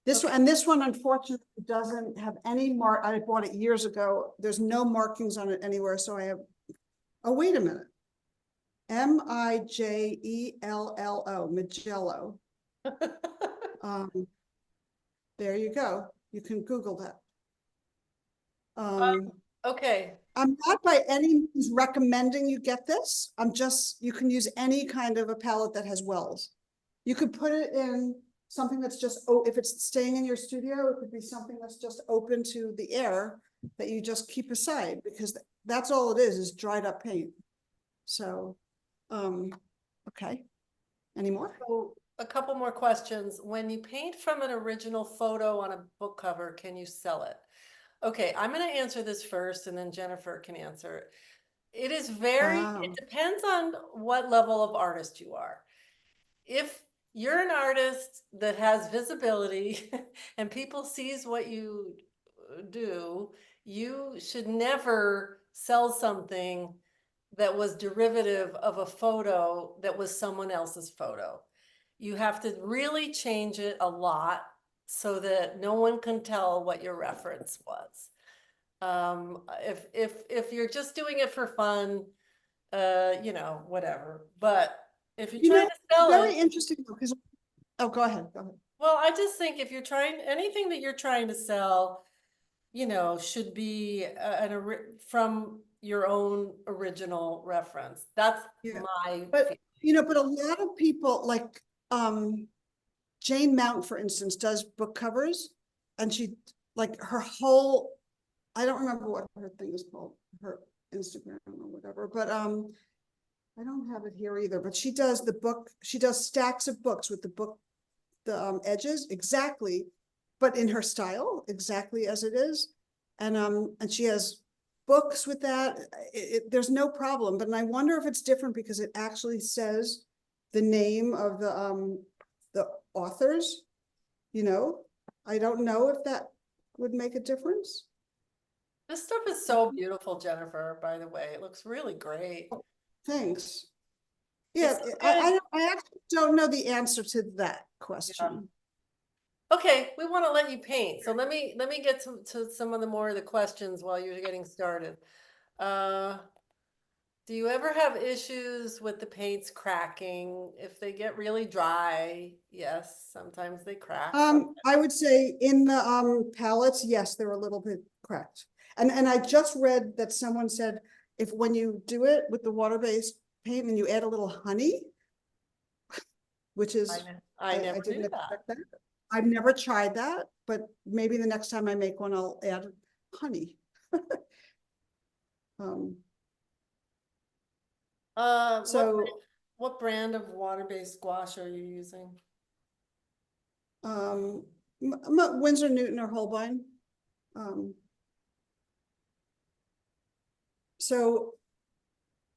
This one, and this one unfortunately doesn't have any mark, I bought it years ago, there's no markings on it anywhere, so I have, oh, wait a minute. Mijello, Magello. There you go, you can Google that. Okay, I'm not by any means recommending you get this, I'm just, you can use any kind of a palette that has wells. You could put it in something that's just, oh, if it's staying in your studio, it could be something that's just open to the air that you just keep aside, because that's all it is dried up paint. So, okay. Any more? so a couple more questions. When you paint from an original photo on a book cover, can you sell it? Okay, I'm gonna answer this first and then Jennifer can answer it. It is very, it depends on what level of artist you are. If you're an artist that has visibility and people sees what you do, you should never sell something that was derivative of a photo that was someone else's photo. You have to really change it a lot so that no one can tell what your reference was. If you're just doing it for fun, you know, whatever, but if you're You trying know, to sell very it, interesting, because, oh, go ahead, go ahead. well, I just think if you're trying, anything that you're trying to sell, you know, should be from your own original reference. That's Yeah. my But, feeling. you know, but a lot of people like, Jane Mount, for instance, does book covers, and she, like, her whole, I don't remember what her thing is called, her Instagram or whatever, but, I don't have it here either, but she does the book, she does stacks of books with the book, the edges exactly, but in her style, exactly as it is. And she has books with that. There's no problem, but I wonder if it's different because it actually says the name of the authors, you know? I don't know if that would make a difference. This stuff is so beautiful, Jennifer, by the way. It looks really great. Thanks. Yeah, It's I actually don't know the answer to that question. okay, we want to let you paint. So let me get to some of the more of the questions while you're getting started. Do you ever have issues with the paints cracking? If they get really dry, yes, sometimes they crack. I would say in the palettes, yes, they're a little bit cracked. And I just read that someone said if when you do it with the water-based paint and you add a little honey, which is I never didn't knew that. expect that. I've never tried that, but maybe the next time I make one, I'll add honey. So what brand of water-based gouache are you using? Winsor Newton or Holbein. So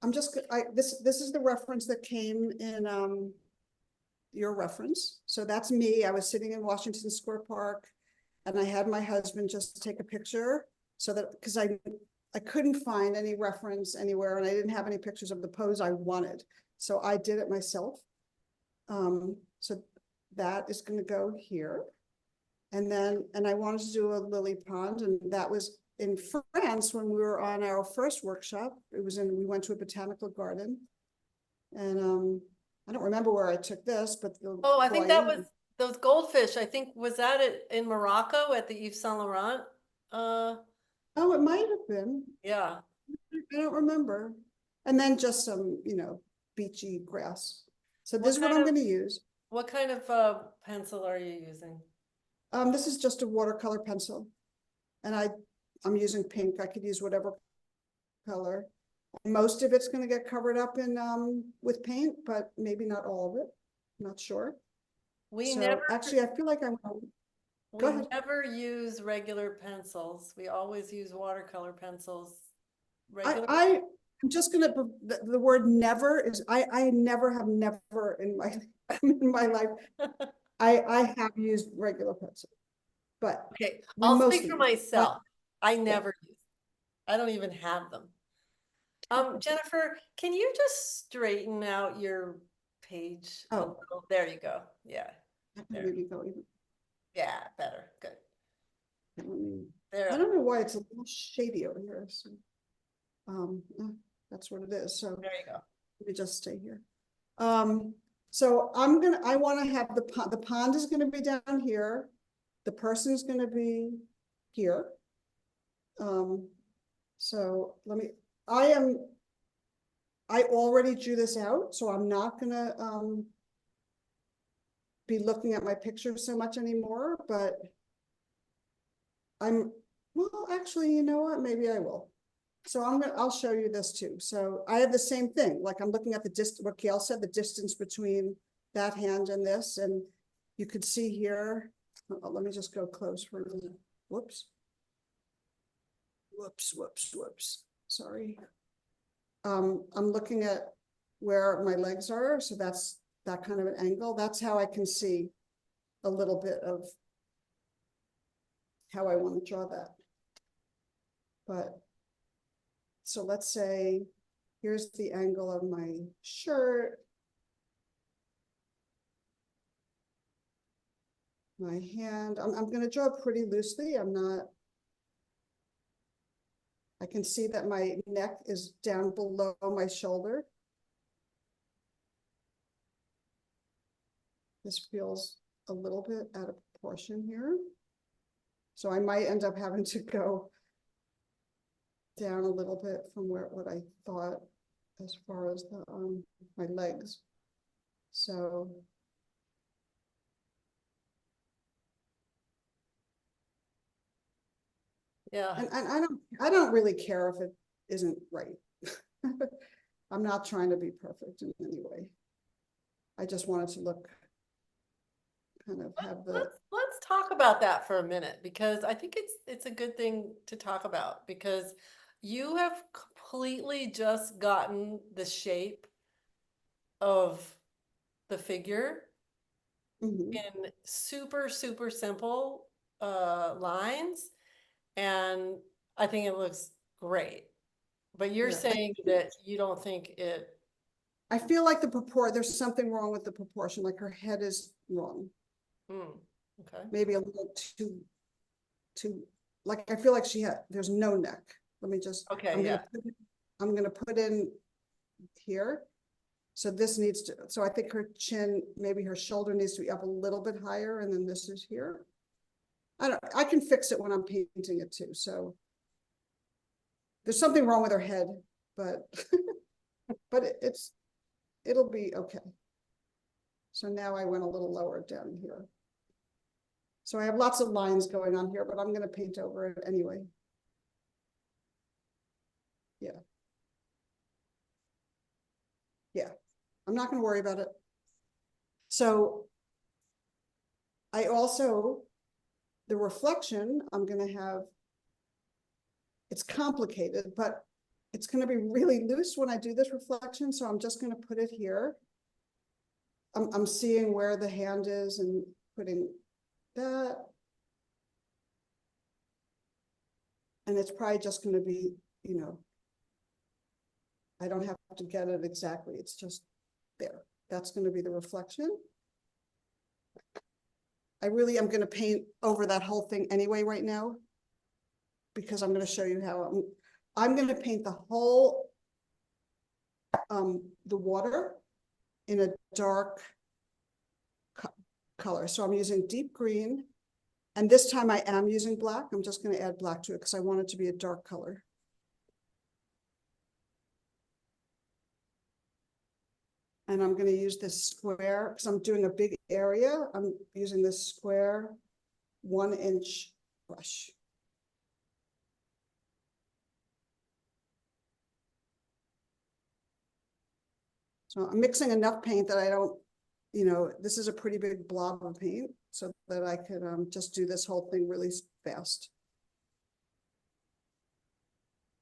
I'm just, this is the reference that came in your reference. So that's me. I was sitting in Washington Square Park and I had my husband just take a picture so that, because I couldn't find any reference anywhere and I didn't have any pictures of the pose I wanted. So I did it myself. So that is going to go here. And I wanted to do a lily pond, and that was in France when we were on our first workshop. We went to a botanical garden. And I don't remember where I took this, but I think that was those goldfish. I think, was that in Morocco at the Yves Saint Laurent? Oh, it might have been. Yeah. I don't remember. And then just some, beachy grass. So this is what I'm going to use. What kind of pencil are you using? This is just a watercolor pencil. And I'm using pink. I could use whatever color. Most of it's going to get covered up in with paint, but maybe not all of it. I'm not sure. Actually, I feel like We never use regular pencils. We always use watercolor pencils. I'm just gonna, the word never is, I never have never in my life. I have used regular pencil, but okay, I'll speak for myself. I never use, I don't even have them. Jennifer, can you just straighten out your page a little? There you go. Yeah. Maybe go even. Yeah, better, good. Let me- I There, don't know why it's a little shady over here, so. That's what it is, so there you go. let me just stay here. So I wanna have the pond is gonna be down here. The person's gonna be here. So I already drew this out, so I'm not gonna, be looking at my picture so much anymore, but well, actually, you know what, maybe I will. So I'll show you this too. So I have the same thing, like I'm looking at what Gail said, the distance between that hand and this, and you could see here, let me just go close for a minute. Whoops. Whoops, sorry. I'm looking at where my legs are, so that's that kind of an angle. That's how I can see a little bit of how I want to draw that. But so let's say, here's the angle of my shirt. My hand, I'm going to draw pretty loosely. I can see that my neck is down below my shoulder. This feels a little bit out of proportion here. So I might end up having to go down a little bit from what I thought as far as the my legs. So Yeah, and I don't really care if it isn't right. I'm not trying to be perfect in any way. I just wanted to look kind of have the let's talk about that for a minute, because I think it's a good thing to talk about, because you have completely just gotten the shape of the figure mhm. in super, super simple lines, and I think it looks great. But you're Yeah, saying that you don't think it, I feel like there's something wrong with the proportion, like her head is wrong. okay. Maybe a little too, like, I feel like there's no neck. Let me just, Okay, yeah. I'm gonna put in here. So this needs to, so I think her chin, maybe her shoulder needs to be up a little bit higher, and then this is here. I can fix it when I'm painting it too, so. There's something wrong with her head, but, but it'll be okay. So now I went a little lower down here. So I have lots of lines going on here, but I'm gonna paint over it anyway. Yeah. Yeah, I'm not gonna worry about it. So I also, the reflection, I'm gonna have, it's complicated, but it's gonna be really loose when I do this reflection, so I'm just gonna put it here. I'm seeing where the hand is and putting that. And it's probably just gonna be, I don't have to get it exactly, it's just there. That's gonna be the reflection. I really am gonna paint over that whole thing anyway right now, because I'm gonna show you how I'm gonna paint the whole, the water in a dark color. So I'm using deep green, and this time I am using black. I'm just gonna add black to it because I want it to be a dark color. And I'm gonna use this square, because I'm doing a big area. I'm using this square 1-inch brush. So I'm mixing enough paint that I don't, this is a pretty big blob of paint, so that I could just do this whole thing really fast.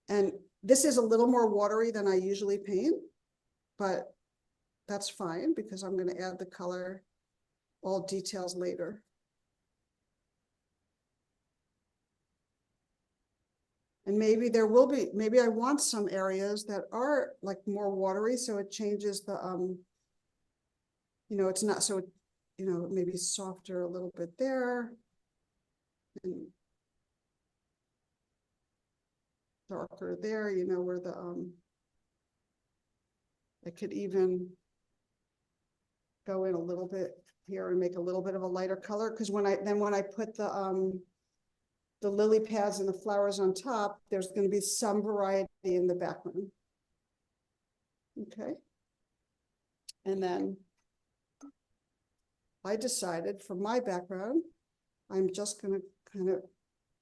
And this is a little more watery than I usually paint, but that's fine because I'm going to add the color, all details later. And maybe maybe I want some areas that are like more watery, so it changes the, it's not so you know, maybe softer a little bit there. And darker there, you know, where the, I could even go in a little bit here and make a little bit of a lighter color, because when I put the lily pads and the flowers on top, there's going to be some variety in the background. Okay. And then I decided for my background, I'm just going to kind of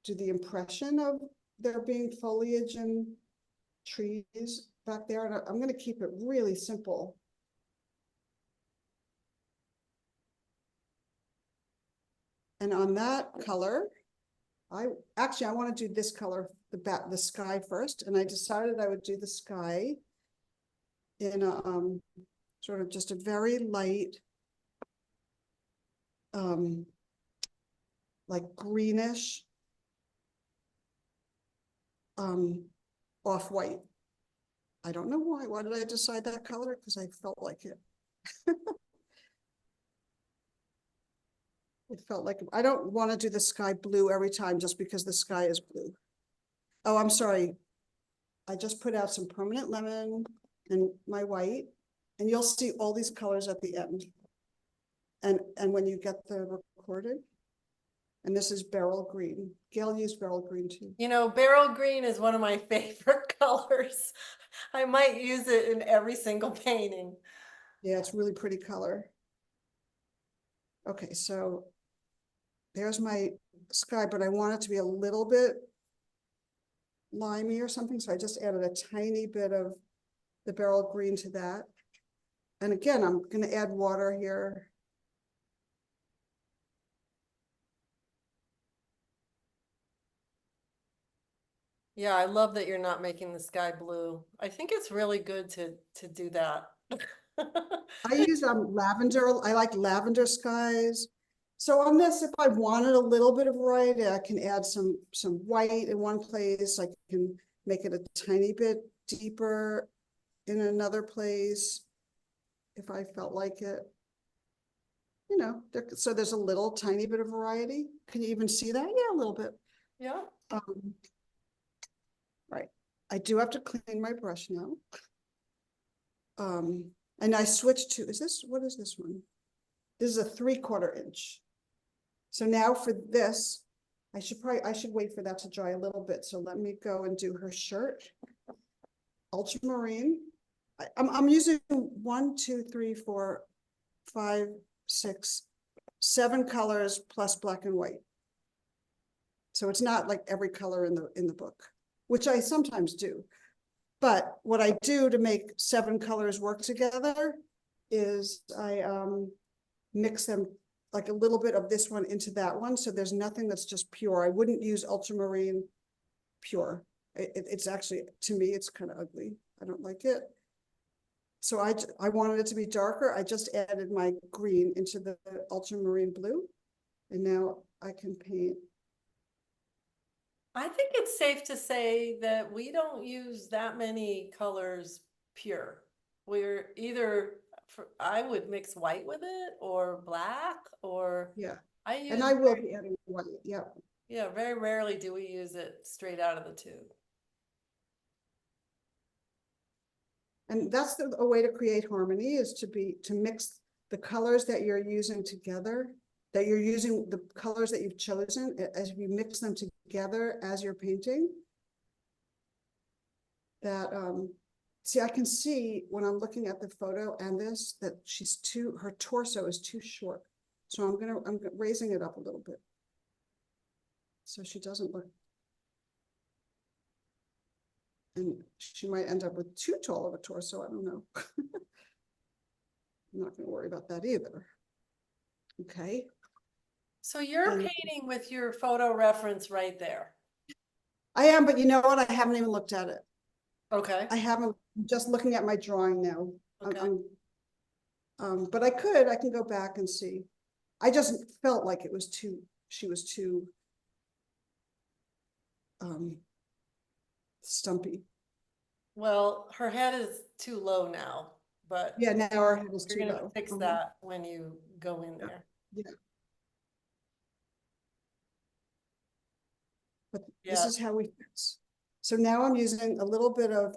do the impression of there being foliage and trees back there. And I'm going to keep it really simple. And on that color, I want to do this color, the sky first. And I decided I would do the sky in a sort of just a very light, like greenish, off-white. I don't know why. Why did I decide that color? Because I felt like it. It felt like, I don't want to do the sky blue every time just because the sky is blue. Oh, I'm sorry. I just put out some permanent lemon and my white, and you'll see all these colors at the end. And when you get the recording, and this is beryl green. Gayle used beryl green too. You know, beryl green is one of my favorite colors. I might use it in every single painting. Yeah, it's really pretty color. Okay, so there's my sky, but I want it to be a little bit limey or something. So I just added a tiny bit of the beryl green to that. And again, I'm going to add water here. Yeah, I love that you're not making the sky blue. I think it's really good to do that. I use lavender. I like lavender skies. So on this, if I wanted a little bit of variety, I can add some white in one place. I can make it a tiny bit deeper in another place if I felt like it. You know, so there's a little tiny bit of variety. Can you even see that? Yeah, a little bit. Yeah. Right. I do have to clean my brush now. And I switched to, what is this one? This is a 3/4 inch. So now for this, I should wait for that to dry a little bit. So let me go and do her shirt. Ultramarine. I'm using 1, 2, 3, 4, 5, 6, 7 colors plus black and white. So it's not like every color in the book, which I sometimes do. But what I do to make 7 colors work together is I mix them, like a little bit of this one into that one. So there's nothing that's just pure. I wouldn't use ultramarine pure. It's actually, to me, it's kind of ugly. I don't like it. So I wanted it to be darker. I just added my green into the ultramarine blue. And now I can paint. I think it's safe to say that we don't use that many colors pure. We're either, I would mix white with it or black, or Yeah. I use, And I will be adding white. Yeah. yeah, very rarely do we use it straight out of the tube. And that's a way to create harmony, is to mix the colors that you're using together, that you're using the colors that you've chosen, as you mix them together as you're painting. That see, I can see when I'm looking at the photo and this, that her torso is too short. So I'm raising it up a little bit, so she doesn't look, and she might end up with too tall of a torso. I don't know. I'm not going to worry about that either. Okay. So you're painting with your photo reference right there. I am, but you know what? I haven't even looked at it. Okay. I haven't, I'm just looking at my drawing now. Okay. But I can go back and see. I just felt like it was she was too stumpy. Well, her head is too low now, but Yeah, now her head is you're too gonna low. fix that when you go in there. Yeah. But this Yeah. is how we fix. So now I'm using a little bit of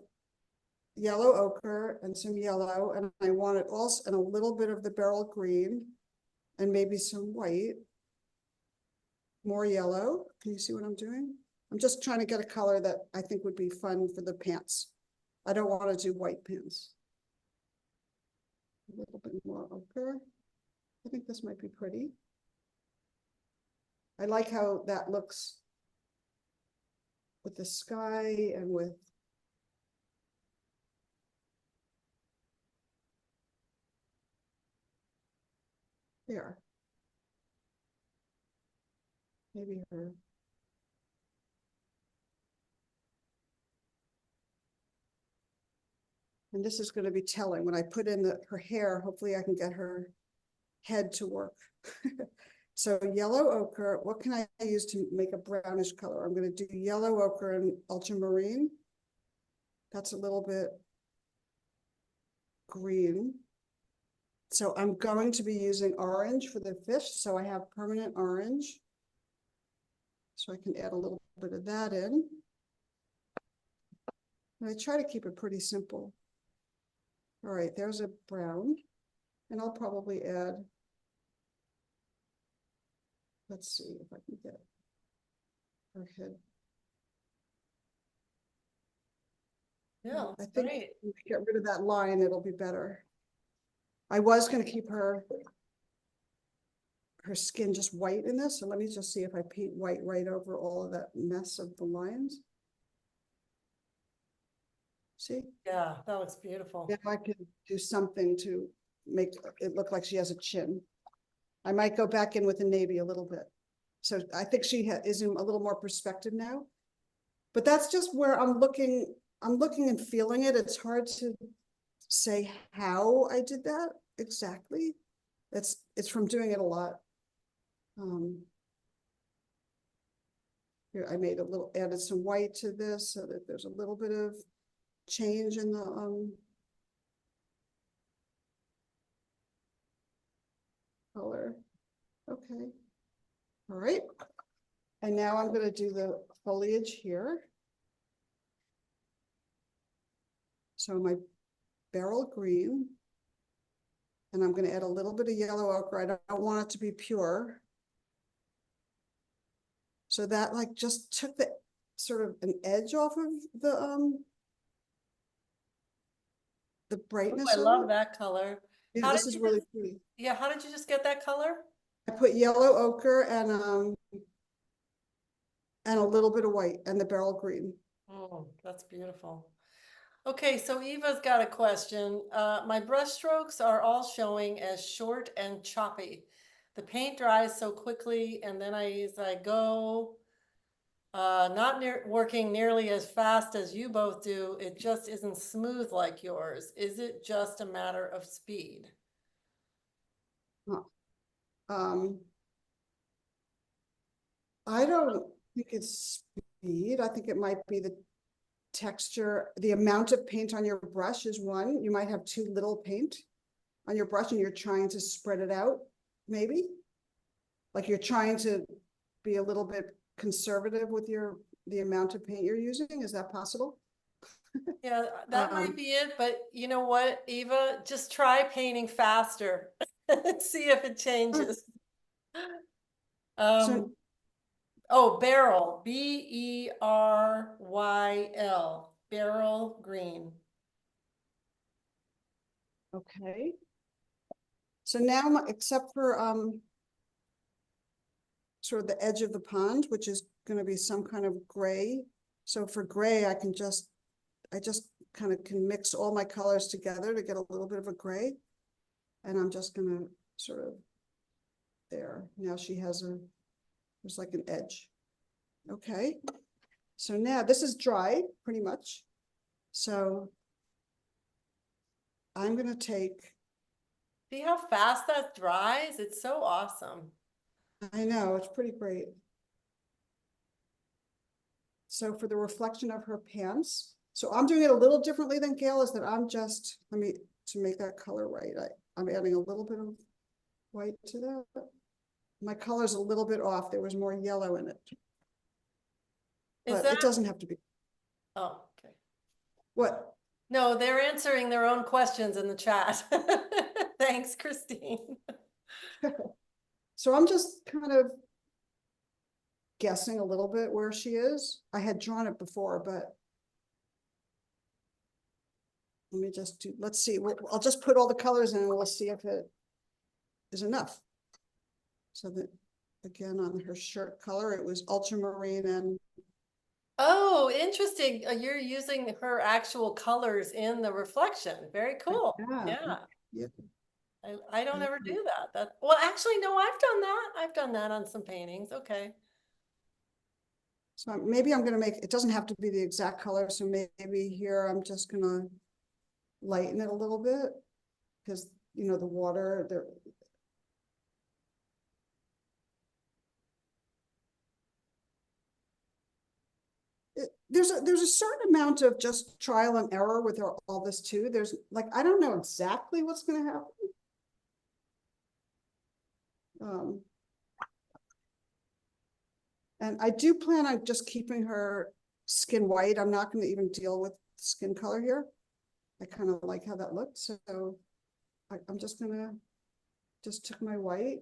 yellow ochre and some yellow, and I want it also, and a little bit of the beryl green and maybe some white. More yellow. Can you see what I'm doing? I'm just trying to get a color that I think would be fun for the pants. I don't want to do white pants. A little bit more ochre. I think this might be pretty. I like how that looks with the sky and with there. Maybe her. And this is going to be telling when I put in her hair. Hopefully I can get her head to work. So yellow ochre, what can I use to make a brownish color? I'm going to do yellow ochre and ultramarine. That's a little bit green. So I'm going to be using orange for the fish. So I have permanent orange. So I can add a little bit of that in. And I try to keep it pretty simple. All right, there's a brown. And I'll probably add, let's see if I can get her head. Yeah, I that's think great. if we get rid of that line, it'll be better. I was going to keep her skin just white in this. So let me just see if I paint white right over all of that mess of the lines. See? Yeah, that looks beautiful. If I could do something to make it look like she has a chin. I might go back in with the navy a little bit. So I think she is in a little more perspective now. But that's just where I'm looking and feeling it. It's hard to say how I did that exactly. It's from doing it a lot. Here I made added some white to this so that there's a little bit of change in the color. Okay. All right. And now I'm going to do the foliage here. So my beryl green. And I'm going to add a little bit of yellow ochre. I don't want it to be pure. So that like just took the sort of an edge off of the Oh, brightness I of love it. that color. Yeah, How this did is you really just- pretty. Yeah, how did you just get that color? I put yellow ochre and a little bit of white and the beryl green. Oh, that's beautiful. Okay, so Eva's got a question. My brush strokes are all showing as short and choppy. The paint dries so quickly, and then as I go, not working nearly as fast as you both do. It just isn't smooth like yours. Is it just a matter of speed? Um, I don't think it's speed. I think it might be the texture. The amount of paint on your brush is one. You might have too little paint on your brush and you're trying to spread it out, maybe. Like you're trying to be a little bit conservative with the amount of paint you're using. Is that possible? Yeah, that might be it, but you know what, Eva, just try painting faster. See if it changes. So Oh, beryl, Beryl, beryl green. okay. So now, except for sort of the edge of the pond, which is going to be some kind of gray. So for gray, I just kind of can mix all my colors together to get a little bit of a gray. And I'm just going to sort of there. Now she has there's like an edge. Okay. So now this is dry pretty much. So I'm going to take, See how fast that dries? It's so awesome. I know it's pretty great. So for the reflection of her pants, so I'm doing it a little differently than Gayle, is that I'm just, to make that color right, I'm adding a little bit of white to that. my color's a little bit off. There was more yellow in it. Is But that, it doesn't have to be. oh, okay. What? No, they're answering their own questions in the chat. Thanks, Christine. So I'm just kind of guessing a little bit where she is. I had drawn it before, but let me just do, let's see. I'll just put all the colors in and we'll see if it is enough. So that, again, on her shirt color, it was ultramarine and Oh, interesting. You're using her actual colors in the reflection. Very cool. Yeah. yeah. I don't Yeah. ever do that. Well, actually, no, I've done that. I've done that on some paintings. Okay. So maybe I'm gonna make, it doesn't have to be the exact color, so maybe here I'm just gonna lighten it a little bit. Because, you know, the water, there. There's a certain amount of just trial and error with all this too. There's like, I don't know exactly what's gonna happen. And I do plan on just keeping her skin white. I'm not gonna even deal with skin color here. I kind of like how that looked, so I'm just gonna, just took my white.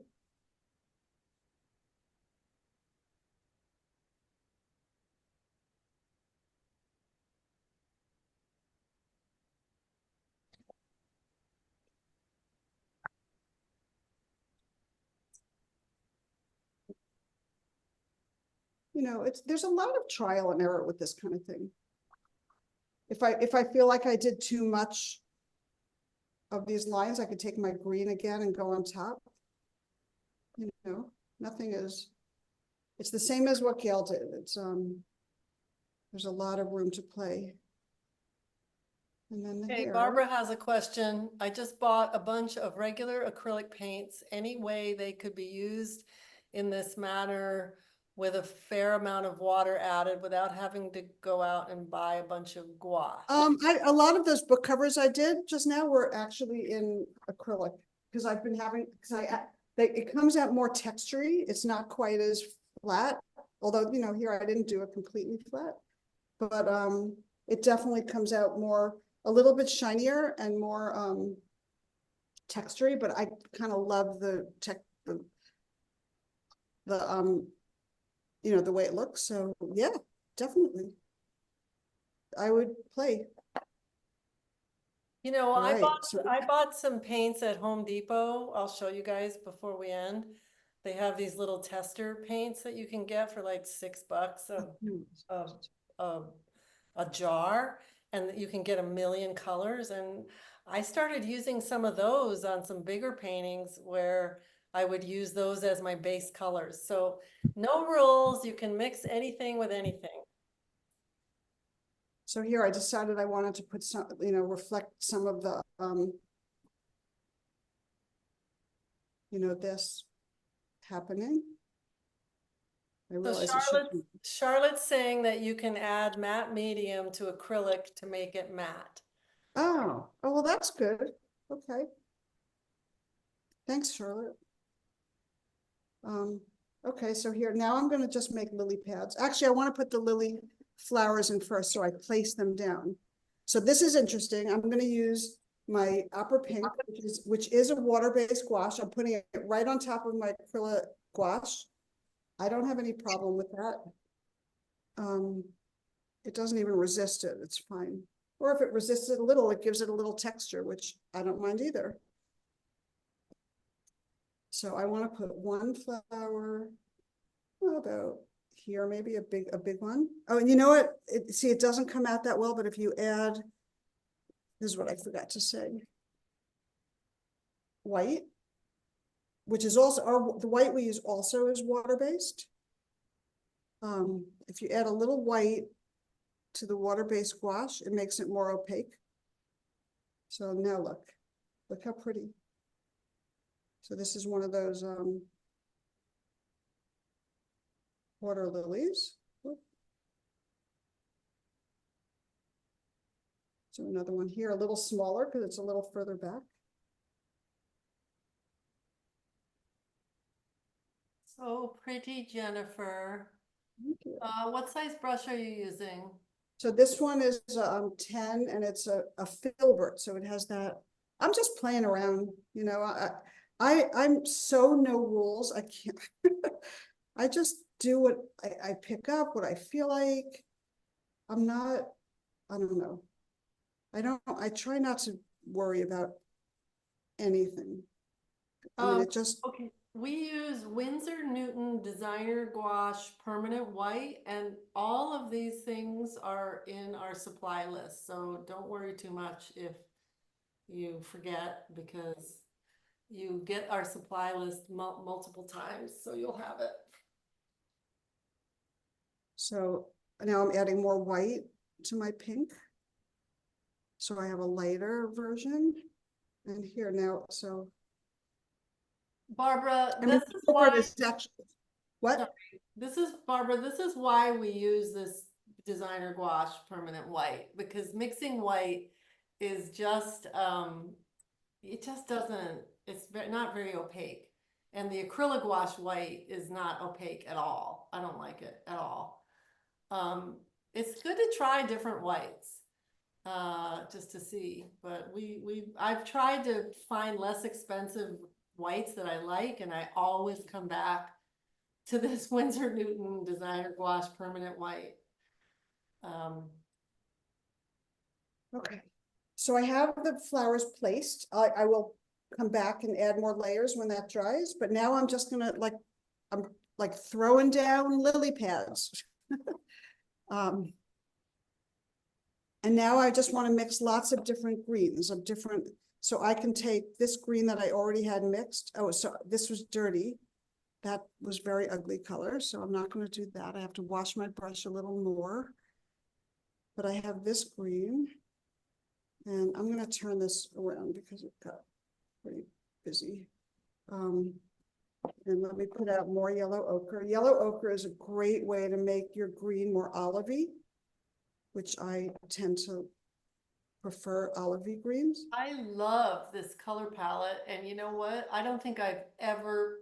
You know, there's a lot of trial and error with this kind of thing. If I feel like I did too much of these lines, I could take my green again and go on top. You know, nothing is, it's the same as what Gayle did. It's there's a lot of room to play. And then the Okay, hair. Barbara has a question. I just bought a bunch of regular acrylic paints. Any way they could be used in this manner with a fair amount of water added without having to go out and buy a bunch of gouache? A lot of those book covers I did just now were actually in acrylic because I've been having, because it comes out more textury. It's not quite as flat, although, you know, here I didn't do it completely flat, but it definitely comes out more, a little bit shinier and more textury, but I kind of love the you know, the way it looks. So yeah, definitely. I would play. You know, All right, so I bought some paints at Home Depot. I'll show you guys before we end. They have these little tester paints that you can get for like $6 of a jar, and you can get a million colors. And I started using some of those on some bigger paintings where I would use those as my base colors. So no rules, you can mix anything with anything. So here I decided I wanted to put some, you know, reflect some of the, you know, this happening. I So realize it should be. Charlotte's saying that you can add matte medium to acrylic to make it matte. Oh, well, that's good. Okay. Thanks, Charlotte. Okay, so here, now I'm gonna just make lily pads. Actually, I want to put the lily flowers in first, so I place them down. So this is interesting. I'm gonna use my opera pink, which is a water-based gouache. I'm putting it right on top of my acrylic gouache. I don't have any problem with that. It doesn't even resist it. It's fine. Or if it resists it a little, it gives it a little texture, which I don't mind either. So I want to put one flower about here, maybe a big one. Oh, and you know what? See, it doesn't come out that well, but if you add, this is what I forgot to say. White, which is also, the white we use also is water-based. If you add a little white to the water-based gouache, it makes it more opaque. So now look how pretty. So this is one of those water lilies. So another one here, a little smaller because it's a little further back. So pretty, Jennifer. Thank you. What size brush are you using? So this one is 10 and it's a filbert, so it has that. I'm just playing around, you know, I'm so no rules. I can't. I just do what I pick up, what I feel like. I'm not, I don't know. I try not to worry about anything. I mean, it just, Okay, we use Winsor Newton designer gouache permanent white, and all of these things are in our supply list, so don't worry too much if you forget, because you get our supply list multiple times, so you'll have it. so now I'm adding more white to my pink. So I have a lighter version. And here now, so. Barbara, I mean, this is why, this actually, what? Barbara, this is why we use this designer gouache permanent white, because mixing white is just, it just doesn't, not very opaque. And the acrylic gouache white is not opaque at all. I don't like it at all. It's good to try different whites, just to see, but I've tried to find less expensive whites that I like, and I always come back to this Winsor Newton designer gouache permanent white. Okay. So I have the flowers placed. I will come back and add more layers when that dries, but now I'm just gonna I'm like throwing down lily pads. And now I just want to mix lots of different greens of different, so I can take this green that I already had mixed. Oh, so this was dirty. That was very ugly color, so I'm not going to do that. I have to wash my brush a little more. But I have this green, and I'm going to turn this around because it got pretty busy. And let me put out more yellow ochre. Yellow ochre is a great way to make your green more olivey, which I tend to prefer olivey greens. I love this color palette, and you know what? I don't think I've ever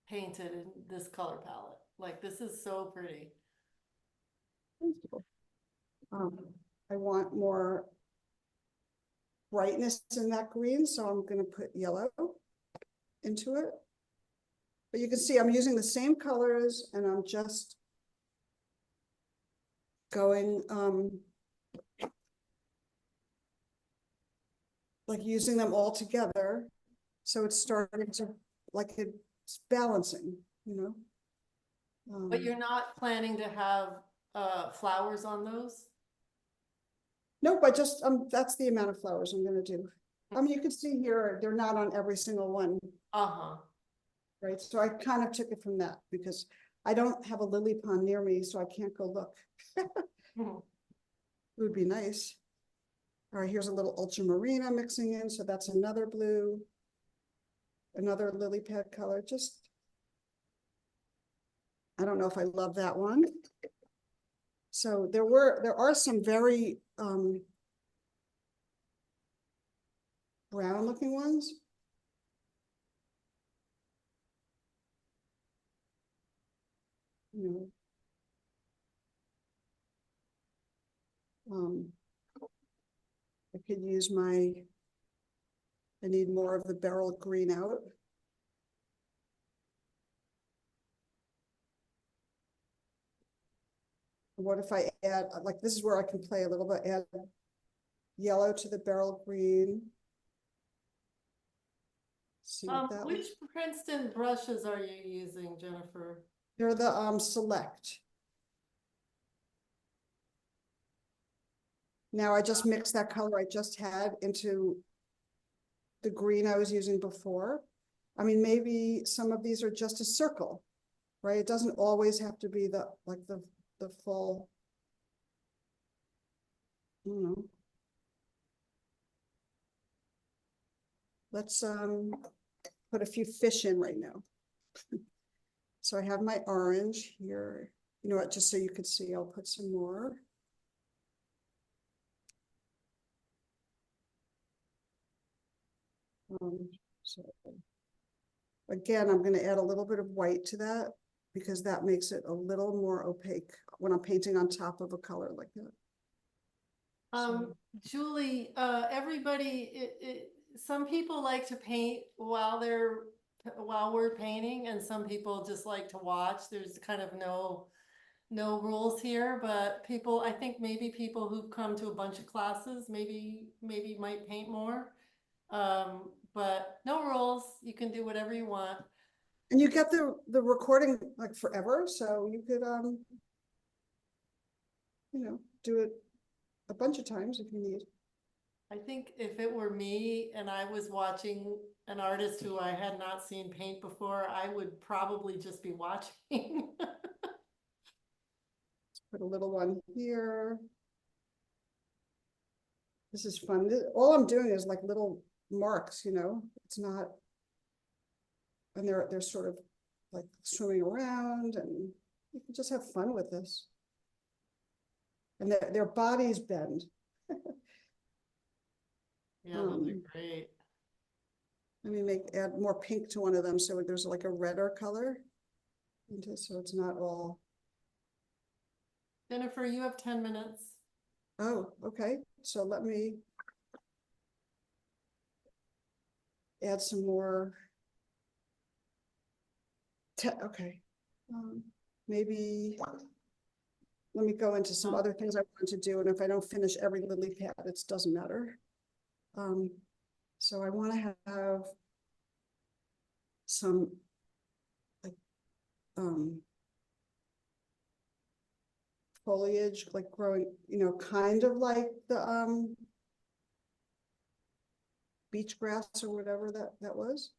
painted in this color palette. Like, this is so pretty. Um, I want more brightness in that green, so I'm going to put yellow into it. But you can see I'm using the same colors, and I'm just going like using them all together. So it's starting to, like, it's balancing, you know. But you're not planning to have flowers on those? Nope, I just that's the amount of flowers I'm going to do. I mean, you can see here they're not on every single one, Uh-huh. right? So I kind of took it from that because I don't have a lily pond near me, so I can't go look. Mhm. It would be nice. All right, here's a little ultramarine I'm mixing in, so that's another blue, another lily pad color. Just, I don't know if I love that one. So there are some very brown looking ones. You know, I could use I need more of the beryl green out. What if I add, like, this is where I can play a little bit, add yellow to the beryl green. See what that Which looks. Princeton brushes are you using, Jennifer? They're the Select. Now I just mixed that color I just had into the green I was using before. I mean, maybe some of these are just a circle, right? It doesn't always have to be the full, I don't know. Let's put a few fish in right now. So I have my orange here. You know what, just so you could see, I'll put some more. So again, I'm gonna add a little bit of white to that because that makes it a little more opaque when I'm painting on top of a color like that. Julie, some people like to paint while we're painting, and some people just like to watch. There's kind of no rules here, but I think maybe people who've come to a bunch of classes, maybe might paint more. But no rules, you can do whatever you want. And you get the recording like forever, so you could, do it a bunch of times if you need. I think if it were me and I was watching an artist who I had not seen paint before, I would probably just be watching. Put a little one here. This is fun. All I'm doing is like little marks, it's not, and they're sort of like swimming around, and you can just have fun with this. And their bodies bend. Yeah, those are great. Let me add more pink to one of them so there's like a redder color. So it's not all. Jennifer, you have 10 minutes. Oh, okay. So let me add some more. Okay. Maybe let me go into some other things I want to do. And if I don't finish every lily pad, it doesn't matter. So I want to have some like foliage like growing, kind of like the beach grass or whatever that was.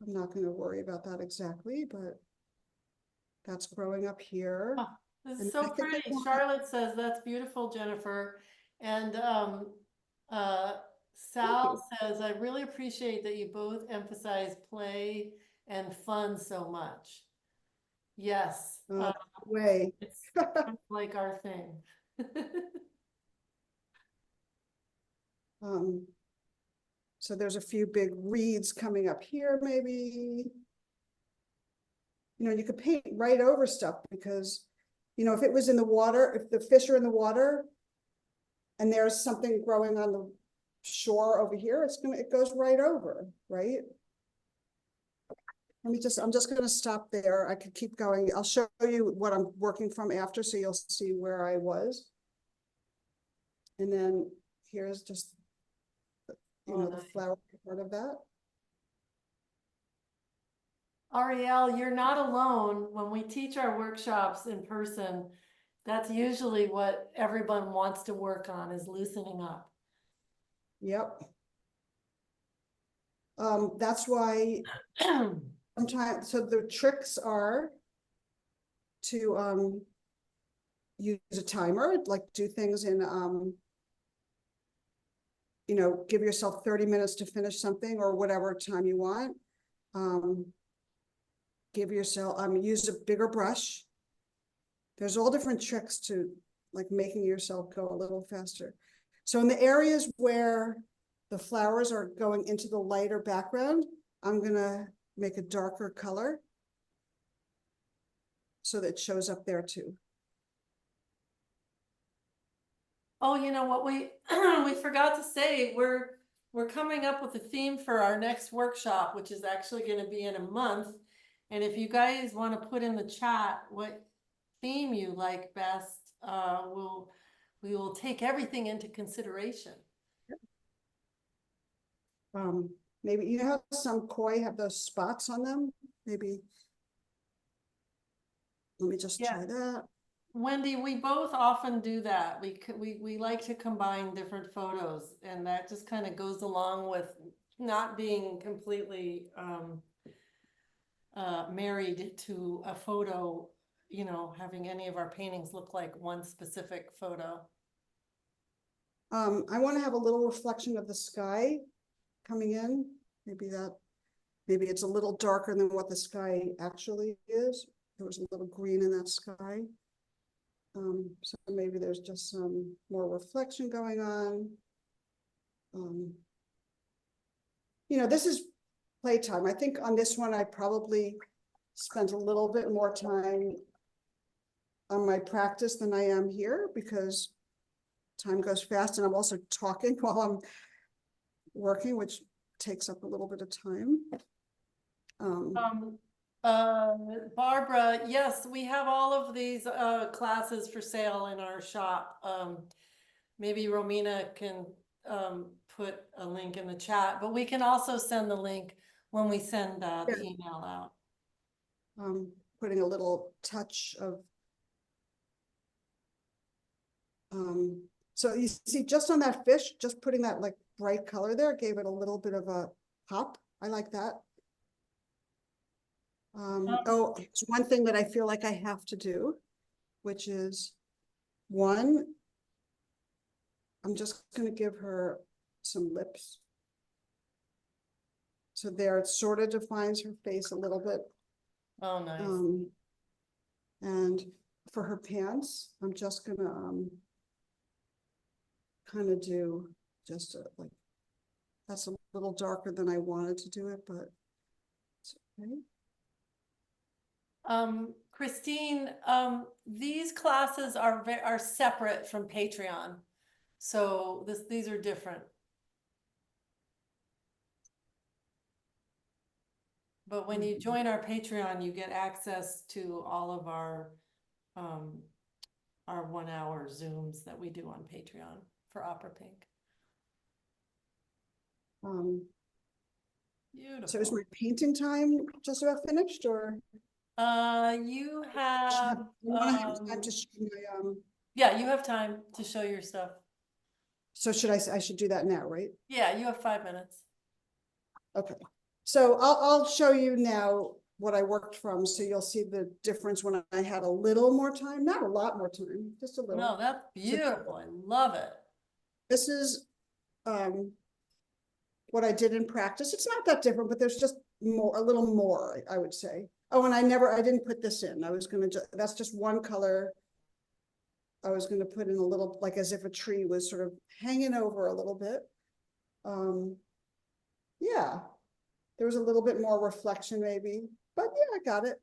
I'm not going to worry about that exactly, but that's growing up here. Oh, this And is so I think I pretty. want- Charlotte says that's beautiful, Jennifer. And Sal says, I really appreciate that you both emphasize play and fun so much. Yes, way. it's kind of like our thing. So there's a few big reeds coming up here, maybe. You could paint right over stuff because, if it was in the water, if the fish are in the water and there's something growing on the shore over here, it goes right over, right? I'm just gonna stop there. I could keep going. I'll show you what I'm working from after, so you'll see where I was. And then here's just, the flower part of that. Ariel, you're not alone. When we teach our workshops in person, that's usually what everyone wants to work on, is loosening up. Yep. That's why sometimes, so the tricks are to use a timer, like do things in give yourself 30 minutes to finish something or whatever time you want. Give yourself use a bigger brush. There's all different tricks to like making yourself go a little faster. So in the areas where the flowers are going into the lighter background, I'm gonna make a darker color so that it shows up there too. Oh, you know what we we forgot to say, we're coming up with a theme for our next workshop, which is actually going to be in a month. And if you guys want to put in the chat what theme you like best, we will take everything into consideration. Maybe how some koi have those spots on them. Maybe let me just try that. Wendy, we both often do that. We like to combine different photos, and that just kind of goes along with not being completely married to a photo, having any of our paintings look like one specific photo. I want to have a little reflection of the sky coming in. Maybe it's a little darker than what the sky actually is. There was a little green in that sky. So maybe there's just some more reflection going on. This is playtime. I think on this one, I probably spent a little bit more time on my practice than I am here because time goes fast and I'm also talking while I'm working, which takes up a little bit of time. Barbara, yes, we have all of these classes for sale in our shop. Maybe Romina can put a link in the chat, but we can also send the link when we send the email out. Putting a little touch of so you see just on that fish, just putting that like bright color there gave it a little bit of a pop. I like that. Oh, it's one thing that I feel like I have to do, which is one, I'm just going to give her some lips. So there, it sort of defines her face a little bit. Oh, nice. And for her pants, I'm just gonna kind of do just like, that's a little darker than I wanted to do it, but it's okay. Christine, these classes are separate from Patreon. So these are different. But when you join our Patreon, you get access to all of our 1 hour Zooms that we do on Patreon for Opera Pink. Beautiful. So is my painting time just about finished, or you have time to show my, yeah, you have time to show your stuff. so I should do that now, right? Yeah, you have 5 minutes. Okay, so I'll show you now what I worked from, so you'll see the difference when I had a little more time, not a lot more time, just a little. No, that's beautiful. I love it. This is what I did in practice. It's not that different, but there's just more, a little more, I would say. Oh, and I didn't put this in. I was gonna that's just one color. I was gonna put in a little, like as if a tree was sort of hanging over a little bit. Yeah, there was a little bit more reflection maybe, but yeah, I got it.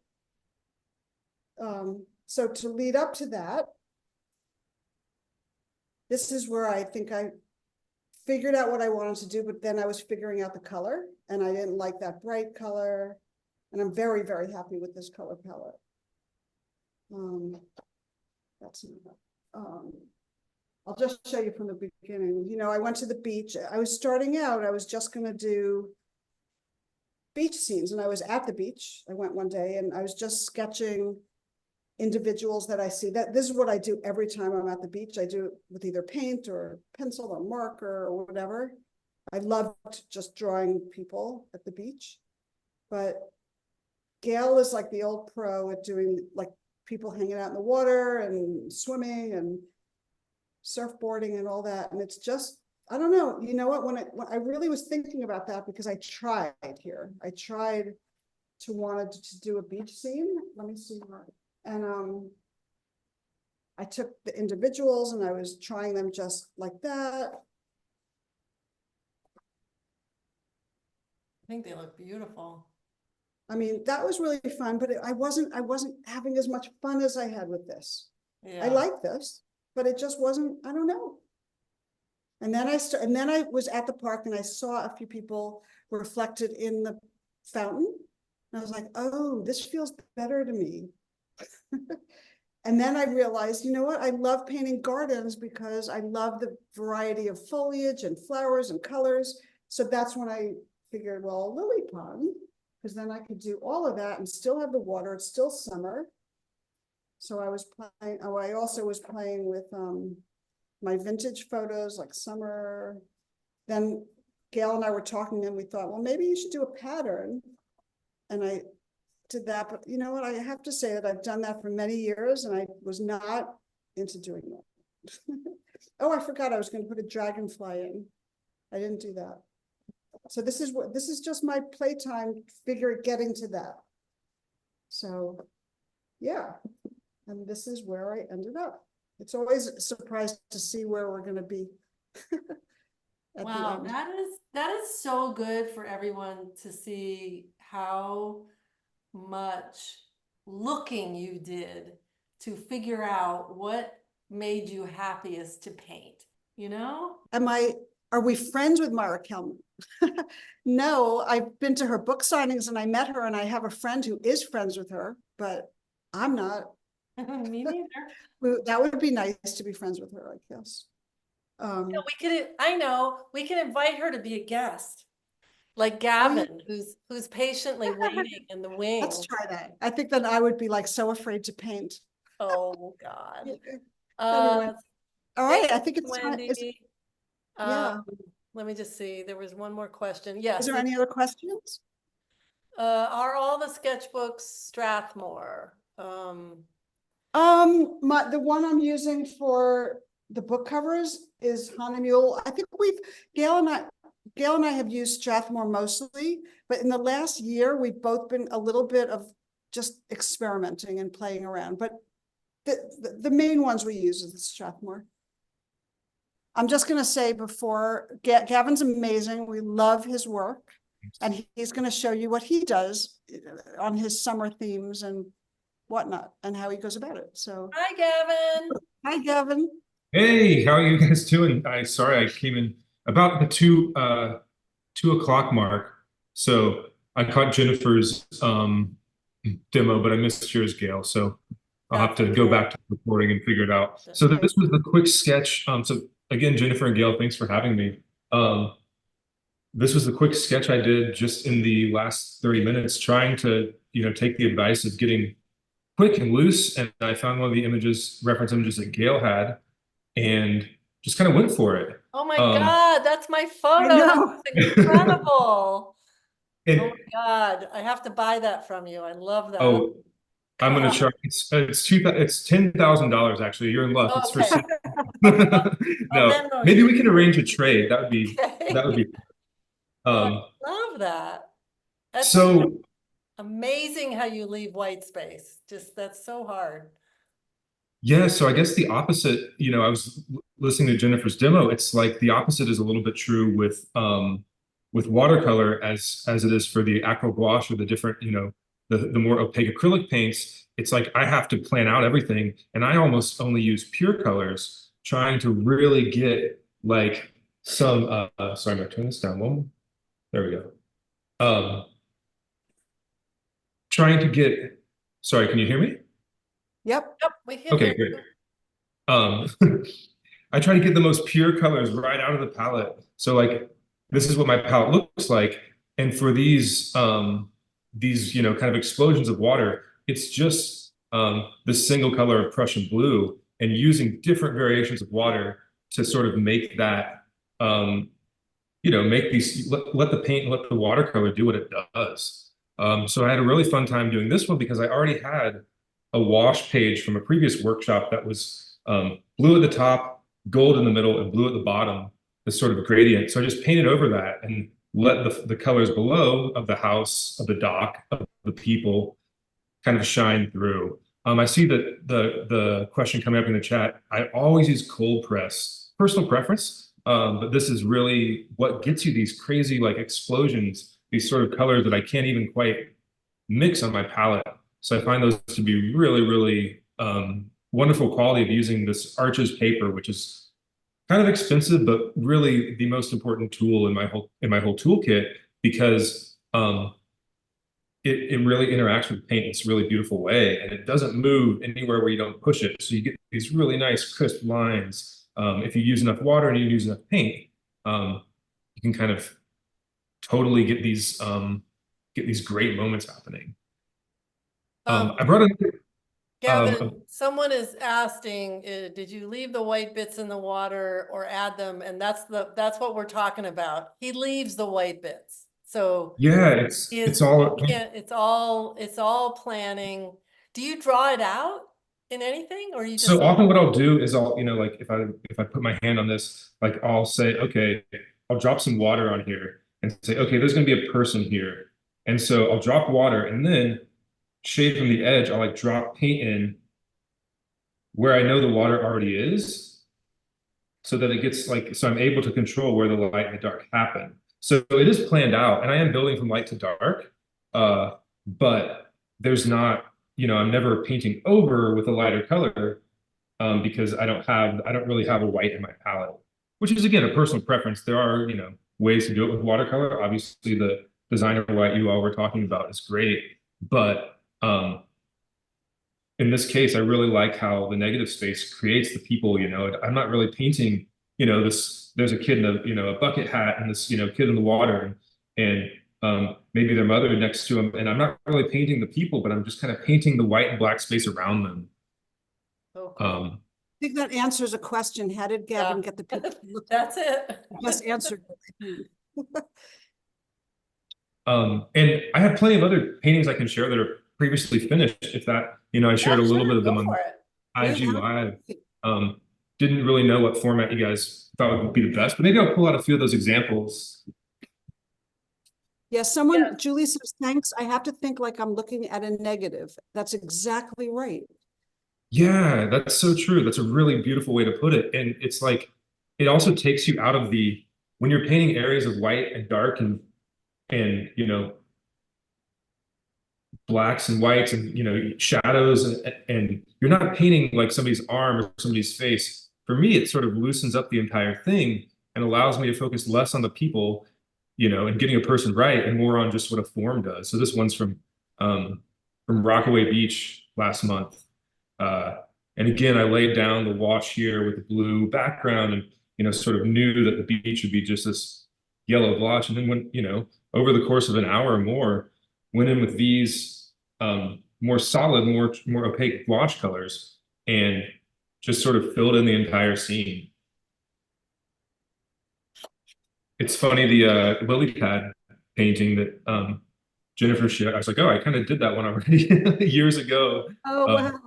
So to lead up to that, this is where I think I figured out what I wanted to do, but then I was figuring out the color and I didn't like that bright color. And I'm very, very happy with this color palette. That's I'll just show you from the beginning. You know, I went to the beach. I was starting out, I was just going to do beach scenes, and I was at the beach. I went one day and I was just sketching individuals that I see. This is what I do every time I'm at the beach. I do it with either paint or pencil or marker or whatever. I loved just drawing people at the beach, but Gayle is like the old pro at doing like people hanging out in the water and swimming and surfboarding and all that. And it's just, I don't know, you know what, when I really was thinking about that, because I tried here, I tried to wanted to do a beach scene. Let me see. And I took the individuals and I was trying them just like that. I think they look beautiful. I mean, that was really fun, but I wasn't having as much fun as I had with this. Yeah. I like this, but it just wasn't, I don't know. And then I was at the park and I saw a few people reflected in the fountain. And I was like, oh, this feels better to me. And then I realized, you know what? I love painting gardens because I love the variety of foliage and flowers and colors. So that's when I figured, well, lily pond, because then I could do all of that and still have the water. It's still summer. So I was playing, oh, I also was playing with my vintage photos, like summer. Then Gayle and I were talking and we thought, well, maybe you should do a pattern. And I did that, but you know what? I have to say that I've done that for many years and I was not into doing that. Oh, I forgot I was going to put a dragonfly in. I didn't do that. So this is just my playtime getting to that. So yeah, and this is where I ended up. It's always a surprise to see where we're going to be. at the Wow, end. that is so good for everyone to see how much looking you did to figure out what made you happiest to paint, you know? Are we friends with Mara Kelman? No, I've been to her book signings and I met her and I have a friend who is friends with her, but I'm not. Me neither. That would be nice to be friends with her, I guess. No, I know, we can invite her to be a guest, like Gavin, who's patiently waiting in the Let's wings. try that. I think that I would be like so afraid to paint. Oh, God. Anyway, all right, I Thanks, think it's time. Wendy. Yeah. Let me just see, there was one more question. Is Yes. there any other questions? Are all the sketchbooks Strathmore? The one I'm using for the book covers is Hahnemuhle. I think Gail and I have used Strathmore mostly, but in the last year, we've both been a little bit of just experimenting and playing around, but the main ones we use is the Strathmore. I'm just going to say before, Gavin's amazing. We love his work, and he's going to show you what he does on his summer themes and whatnot, and how he goes about it. So, Hi, Gavin. hi, Gavin. Hey, how are you guys doing? Sorry I came in about the 2 o'clock mark. So I caught Jennifer's demo, but I missed yours, Gail. So I'll have to go back to the recording and figure it out. So this was the quick sketch. So again, Jennifer and Gail, thanks for having me. This was the quick sketch I did just in the last 30 minutes, trying to, take the advice of getting quick and loose. And I found one of the reference images that Gail had, and just kind of went for it. Oh my God, that's my photo. know. That's incredible. And, Oh my God, I have to buy that from you. I love that. oh, I'm going to charge. It's $10,000 actually. You're in luck. It's for Okay. no. Maybe we can arrange a trade. That would be I love that. That's so amazing how you leave white space. Just that's so hard. yeah. So I guess the opposite. I was listening to Jennifer's demo. It's like the opposite is a little bit true with watercolor as it is for the aqua gouache or the different the more opaque acrylic paints. It's like I have to plan out everything, and I almost only use pure colors, trying to really get like some. Sorry, I'm gonna turn this down one. There we go. Trying to get. Sorry, can you hear me? Yep. Yep, we can. Okay, great. I try to get the most pure colors right out of the palette. So like, this is what my palette looks like. And for these kind of explosions of water, it's just the single color of Prussian blue, and using different variations of water to sort of make that, make these, let the paint, let the watercolor do what it does. So I had a really fun time doing this one because I already had a wash page from a previous workshop that was blue at the top, gold in the middle, and blue at the bottom, this sort of gradient. So I just painted over that and let the colors below of the house, of the dock, of the people kind of shine through. I see that the question coming up in the chat, I always use cold press, personal preference, but this is really what gets you these crazy like explosions, these sort of colors that I can't even quite mix on my palette. So I find those to be really, really wonderful quality of using this Arches paper, which is kind of expensive, but really the most important tool in my whole toolkit, because it really interacts with paint in this really beautiful way, and it doesn't move anywhere where you don't push it. So you get these really nice crisp lines. If you use enough water and you use enough paint, you can kind of totally get these great moments happening. I brought in Gavin, someone is asking, did you leave the white bits in the water or add them? And that's what we're talking about. He leaves the white bits. So yeah, it's all planning. Do you draw it out in anything, or you just so often what I'll do is I'll, like if I put my hand on this, like I'll say, okay, I'll drop some water on here and say, okay, there's gonna be a person here. And so I'll drop water, and then shade from the edge, I'll like drop paint in where I know the water already is. so that it gets like, so I'm able to control where the light and the dark happen. So it is planned out, and I am building from light to dark, but there's not, I'm never painting over with a lighter color, because I don't really have a white in my palette, which is again a personal preference. There are, ways to do it with watercolor. Obviously, the designer white you all were talking about is great, but in this case, I really like how the negative space creates the people. I'm not really painting, there's a kid in a bucket hat and this, kid in the water, and maybe their mother next to him, and I'm not really painting the people, but I'm just kind of painting the white and black space around them. So cool. I think that answers a question. How did Gavin Yeah. get the people to look? That's it. Just answered it, I think. And I have plenty of other paintings I can share that are previously finished. If that, I shared a Yeah, little sure, bit of them go on for it. IG Yeah. Live. Didn't really know what format you guys thought would be the best, but maybe I'll pull out a few of those examples. Yeah, someone, Yeah. Julie says, thanks. I have to think like I'm looking at a negative. That's exactly right. Yeah, that's so true. That's a really beautiful way to put it. And it's like, it also takes you out of when you're painting areas of white and dark and blacks and whites and shadows, and you're not painting like somebody's arm or somebody's face. For me, it sort of loosens up the entire thing and allows me to focus less on the people, and getting a person right, and more on just what a form does. So this one's from Rockaway Beach last month. And again, I laid down the wash here with the blue background, and sort of knew that the beach would be just this yellow blotch. And then when over the course of an hour or more, went in with these more solid, more opaque wash colors, and just sort of filled in the entire scene. It's funny, the lily pad painting that Jennifer shared. I was like, oh, I kind of did that one already years ago. Oh, wow.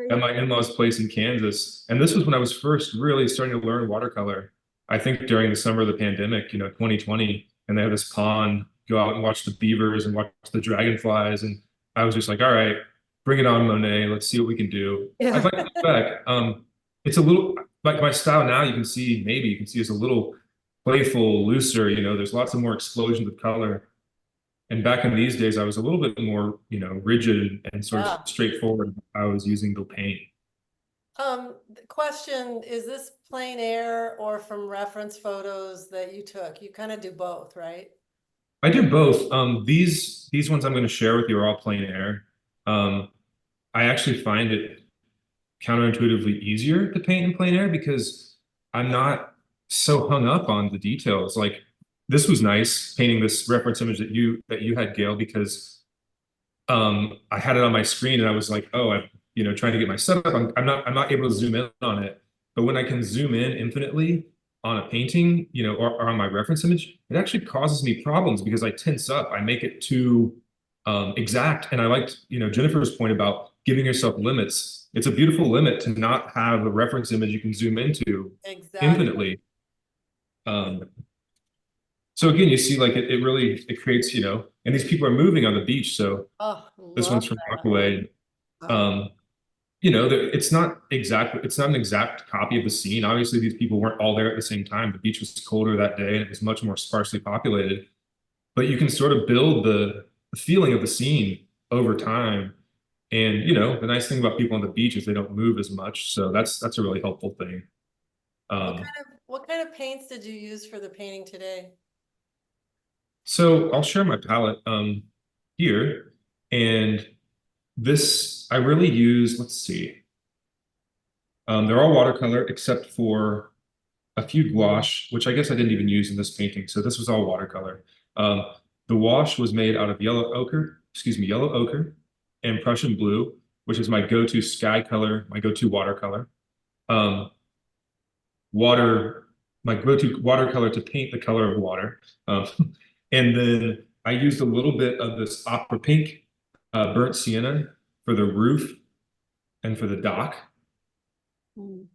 At my in-laws' place in Kansas. And this was when I was first really starting to learn watercolor. I think during the summer of the pandemic, 2020, and they have this pond, go out and watch the beavers and watch the dragonflies. And I was just like, all right, bring it on, Monet. Let's see what we can do. Yeah. I'd like to look back. It's a little like my style now, you can see it's a little playful, looser, there's lots of more explosions of color. And back in these days, I was a little bit more, rigid and sort Yeah. of straightforward. I was using the paint. The question, is this plein air or from reference photos that you took? You kind of do both, right? I do both. These ones I'm going to share with you are all plein air. I actually find it counterintuitively easier to paint in plein air because I'm not so hung up on the details. Like this was nice painting this reference image that you had, Gayle, because I had it on my screen and I was like, oh, I'm trying to get my setup. I'm not able to zoom in on it. But when I can zoom in infinitely on a painting, or on my reference image, it actually causes me problems because I tense up. I make it too exact. And I liked, Jennifer's point about giving yourself limits. It's a beautiful limit to not have a reference image you can zoom into Exactly. infinitely. So again, you see, like it really creates, and these people are moving on the beach. So Oh, this one's love from that. Rockaway. It's not an exact copy of the scene. Obviously, these people weren't all there at the same time. The beach was colder that day and it was much more sparsely populated. But you can sort of build the feeling of the scene over time. And the nice thing about people on the beach is they don't move as much. So that's a really helpful thing. What kind of paints did you use for the painting today? So I'll share my palette here. And this, I really use, let's see. They're all watercolor except for a few gouache, which I guess I didn't even use in this painting. So this was all watercolor. The wash was made out of yellow ochre and Prussian blue, which is my go-to sky color, my go-to watercolor. My go-to watercolor to paint the color of water. And then I used a little bit of this opera pink burnt sienna for the roof and for the dock. Mm.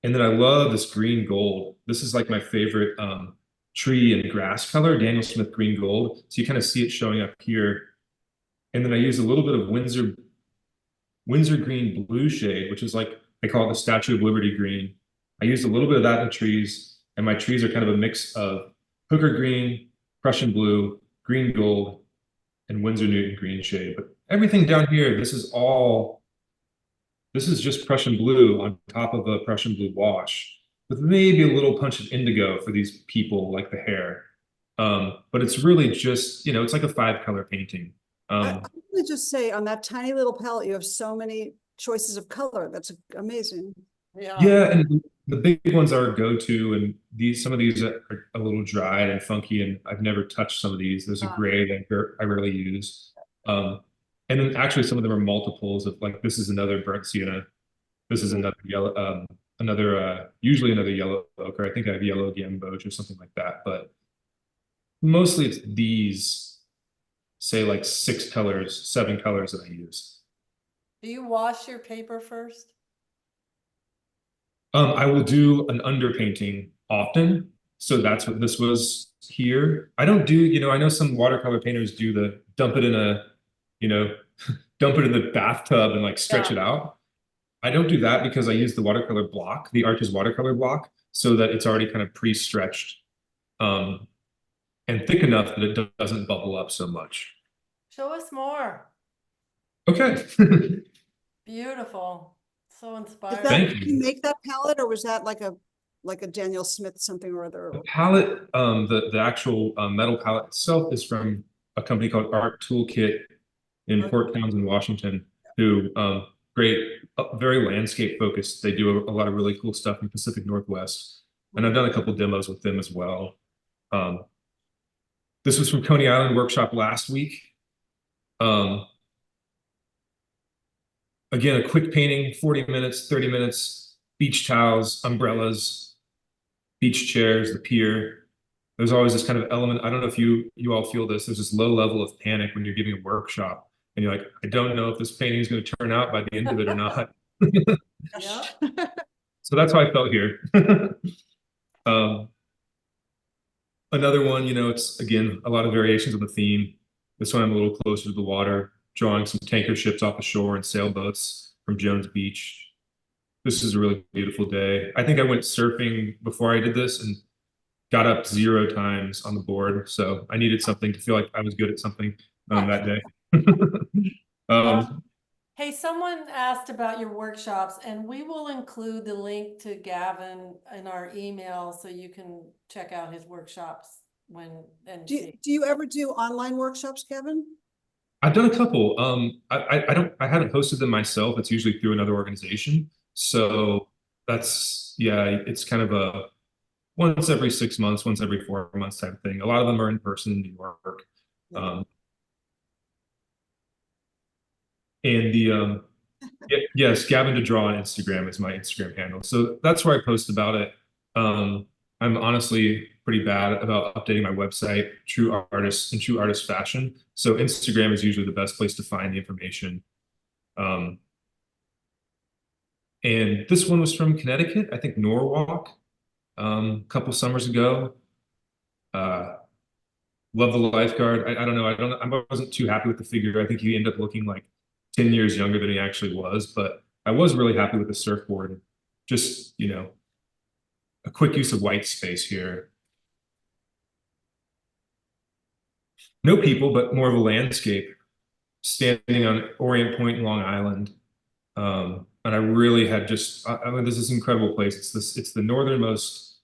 And then I love this green gold. This is like my favorite tree and grass color, Daniel Smith green gold. So you kind of see it showing up here. And then I use a little bit of Windsor green blue shade, which is like, I call it the Statue of Liberty green. I used a little bit of that in the trees, and my trees are kind of a mix of hooker green, Prussian blue, green gold, and Winsor Newton green shade. But everything down here, this is just Prussian blue on top of a Prussian blue wash, with maybe a little punch of indigo for these people like the hair. But it's really just, it's like a 5-color painting. I would just say on that tiny little palette, you have so many choices of color. That's amazing. Yeah, and the big ones are a go-to, and some of these are a little dried and funky, and I've never touched some of these. There's a gray that I rarely use. And then actually some of them are multiples of, like, this is another burnt sienna. This is another yellow, usually another yellow ochre. I think I have yellow gamboge or something like that, but mostly it's these, say, like 6 colors, 7 colors that I use. Do you wash your paper first? I will do an underpainting often. So that's what this was here. I don't do, I know some watercolor painters do the dump it in a, dump it in the bathtub and like stretch it out. I don't do that because I use the watercolor block, the Arches watercolor block, so that it's already kind of pre-stretched and thick enough that it doesn't bubble up so much. Show us more. Okay. Beautiful. So Is inspiring. that, Thank did you. you make that palette or was that like a Daniel Smith something or other? The palette, the actual metal palette itself is from a company called Art Toolkit in Port Townsend, Washington, who great, very landscape focused. They do a lot of really cool stuff in the Pacific Northwest, and I've done a couple demos with them as well. This was from Coney Island Workshop last week. Again, a quick painting, 40 minutes, 30 minutes, beach towels, umbrellas, beach chairs, the pier. There's always this kind of element. I don't know if you all feel this. There's this low level of panic when you're giving a workshop and you're like, I don't know if this painting is going to turn out by the end of it or not. Yeah. So that's how I felt here. Another one, it's again, a lot of variations of the theme. This one I'm a little closer to the water, drawing some tanker ships off the shore and sailboats from Jones Beach. This is a really beautiful day. I think I went surfing before I did this and got up 0 times on the board. So I needed something to feel like I was good at something that day. Hey, someone asked about your workshops, and we will include the link to Gavin in our email so you can check out his workshops and Do see. you ever do online workshops, Kevin? I've done a couple. I haven't hosted them myself. It's usually through another organization. So it's kind of a once every 6 months, once every 4 months type of thing. A lot of them are in person in New York. And yes, Gavin to Draw on Instagram is my Instagram handle. So that's where I post about it. I'm honestly pretty bad about updating my website, True Artist in True Artist fashion. So Instagram is usually the best place to find the information. And this one was from Connecticut, I think Norwalk, a couple summers ago. Love the lifeguard. I don't know. I wasn't too happy with the figure. I think he ended up looking like 10 years younger than he actually was, but I was really happy with the surfboard. Just, a quick use of white space here. No people, but more of a landscape standing on Orient Point in Long Island. And I really had I mean, this is an incredible place. It's the northernmost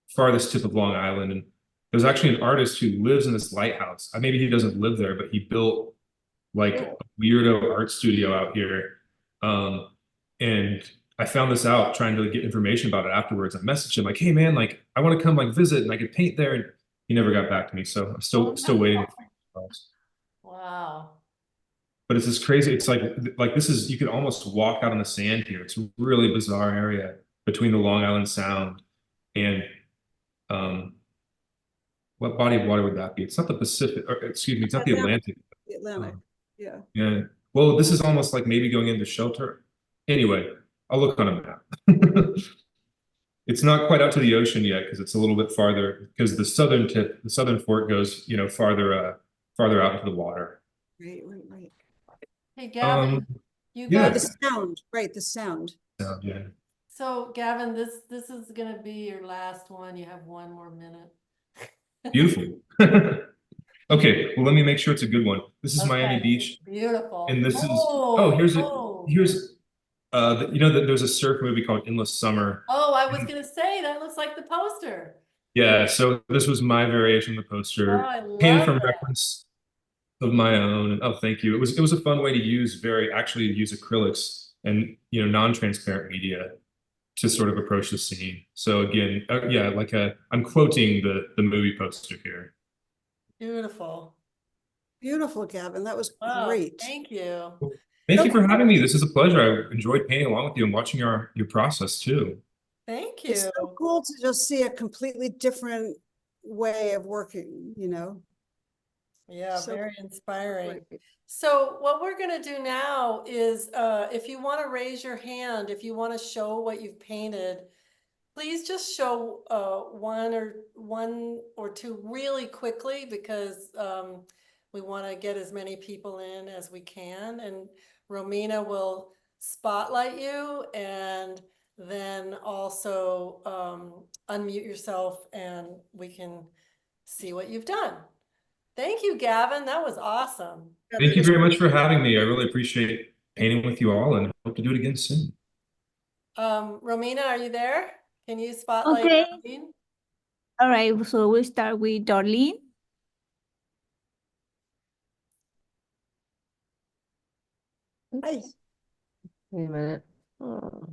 farthest tip of Long Island. And there's actually an artist who lives in this lighthouse. Maybe he doesn't live there, but he built like a weirdo art studio out here. And I found this out trying to get information about it afterwards. I messaged him like, hey man, like I want to come like visit and I could paint there. And he never got back to me. So I'm still waiting. Wow. But it's this crazy, it's like this is, you could almost walk out on the sand here. It's a really bizarre area between the Long Island Sound and what body of water would that be? It's not the Pacific, or excuse me, it's not the Atlantic. The Atlantic, yeah. Yeah. Well, this is almost like maybe going into shelter. Anyway, I'll look on a map. It's not quite out to the ocean yet because it's a little bit farther because the southern fork goes, farther out into the water. Right. Hey, Gavin, you yeah. guys, The sound, right, the sound. Yeah. So Gavin, this is gonna be your last one. You have one more minute. Beautiful. Okay, well, let me make sure it's a good one. This is Miami Okay, Beach, beautiful. and this is Oh, here's oh. you know that there's a surf movie called Endless Summer. Oh, I was gonna say, that looks like the poster. Yeah, so this was my variation of the Oh, poster, I painted love from that. reference of my own. And oh, thank you. It was a fun way to use actually use acrylics and non-transparent media to sort of approach the scene. So again, yeah, I'm quoting the movie poster here. Beautiful. Beautiful, Gavin. That was Wow, great. thank you. Thank you Okay. for having me. This is a pleasure. I enjoyed painting along with you and watching your process too. Thank It's you. so cool to just see a completely different way of working, you know? Yeah, So very inspiring. great. So what we're gonna do now is, if you wanna raise your hand, if you wanna show what you've painted, please just show, one or two really quickly because, we wanna get as many people in as we can, and Romina will spotlight you and then also, unmute yourself and we can see what you've done. Thank you, Gavin. That was awesome. Yeah, Thank that you was very much for having me. I really appreciate painting with you all and hope to do it again soon. Romina, are you there? Can you spotlight Okay. Darlene? All right, so we'll start with Darlene. Hi. Wait a minute. Oh,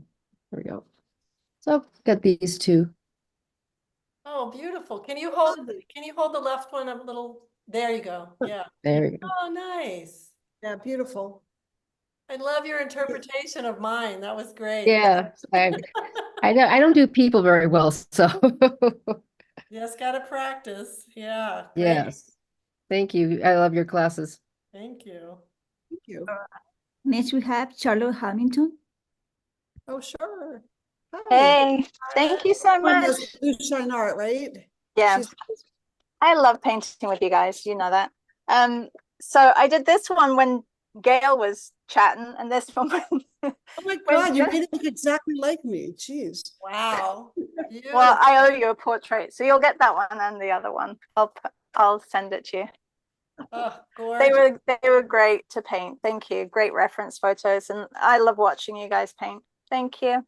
there we go. So I've got these two. Oh, beautiful. Can you hold the left one a little? There you go. Yeah. There we go. Oh, nice. Yeah, beautiful. I love your interpretation of mine. That was great. Yeah, I don't do people very well, so Just gotta practice. Yeah, great. yes. Thank you. I love your classes. Thank you. Thank you. Next, we have Charlotte Hamilton. Oh, sure. Hi. Hey, thank you so One much. does blue shine art, right? Yeah, She's- I love painting with you guys. You know that. So I did this one when Gail was chatting, and this one when, Oh my when God, you Jen- made it look exactly like me. Jeez. Wow. well, Beautiful. I owe you a portrait, so you'll get that one and the other one. I'll send it to you. Oh, They gorgeous. were great to paint. Thank you. Great reference photos, and I love watching you guys paint. Thank you.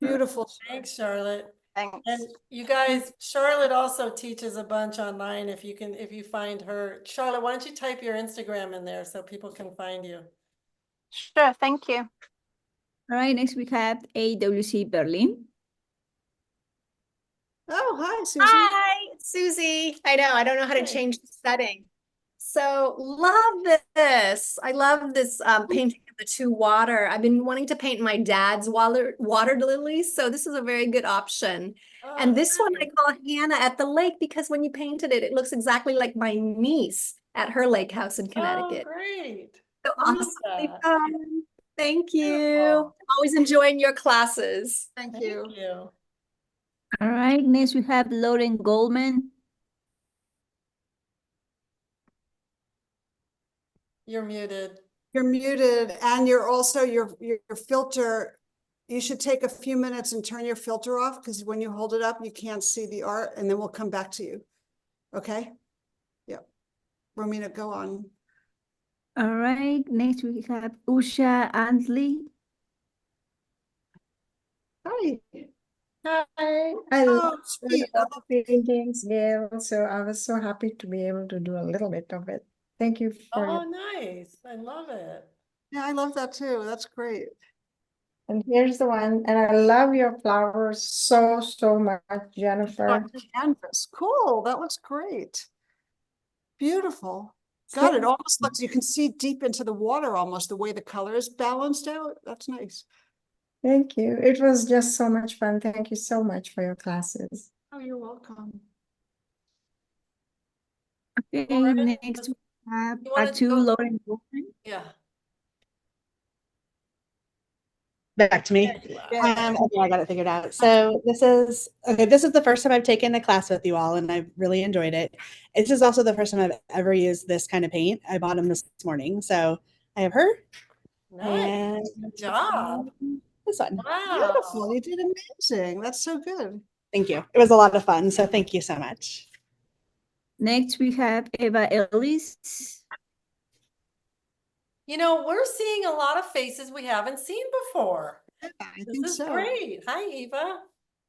Beautiful. Thanks, Charlotte. Thanks. And you guys, Charlotte also teaches a bunch online if you find her. Charlotte, why don't you type your Instagram in there so people can find you? Sure. Thank you. All right, next we have AWC Berlin. Oh, hi, Susie. Hi, it's Susie. I know, I don't know how to Hey. change the setting. So love this. I love this painting of the two water. I've been wanting to paint my dad's water lilies, so this is a very good option. Oh, And this one I nice. call Hannah at the lake because when you painted it, it looks exactly like my niece at her lake house in Oh, Connecticut. great. So Love awesomely that. fun. Thank you. Beautiful. Always enjoying your classes. Thank Thank you. you. All right, next we have Lauren Goldman. You're muted. You're muted and you're also your filter. You should take a few minutes and turn your filter off because when you hold it up, you can't see the art and then we'll come back to you. Okay? Yep. Romina, go on. All right, next we have Usha Ansley. Hi. Hi, I Oh, love sweet. the paintings, Gail. So I was so happy to be able to do a little bit of it. Thank you for Oh, your, nice. I love it. Yeah, I love that too. That's great. and here's the one. And I love your flowers so, so much, Jennifer. On canvas. Cool. That looks great. Beautiful. God, it almost looks, you can see deep into the water almost the way the color is balanced out. That's nice. Thank you. It was just so much fun. Thank you so much for your classes. Oh, you're welcome. Okay, Lauren, next we have you wanna Atu go- Lauren Goldman. Yeah. Back to me. There you are. Okay, I got it figured out. So this is the first time I've taken a class with you all, and I've really enjoyed it. This is also the first time I've ever used this kind of paint. I bought them this morning, so I have her. Nice. And Good job. This one. Beautiful. Wow. You did amazing. That's so good. Thank you. It was a lot of fun. So thank you so much. Next, we have Eva Ellis. You know, we're seeing a lot of faces we haven't seen before. Yeah, I This think is so. great. Hi, Eva.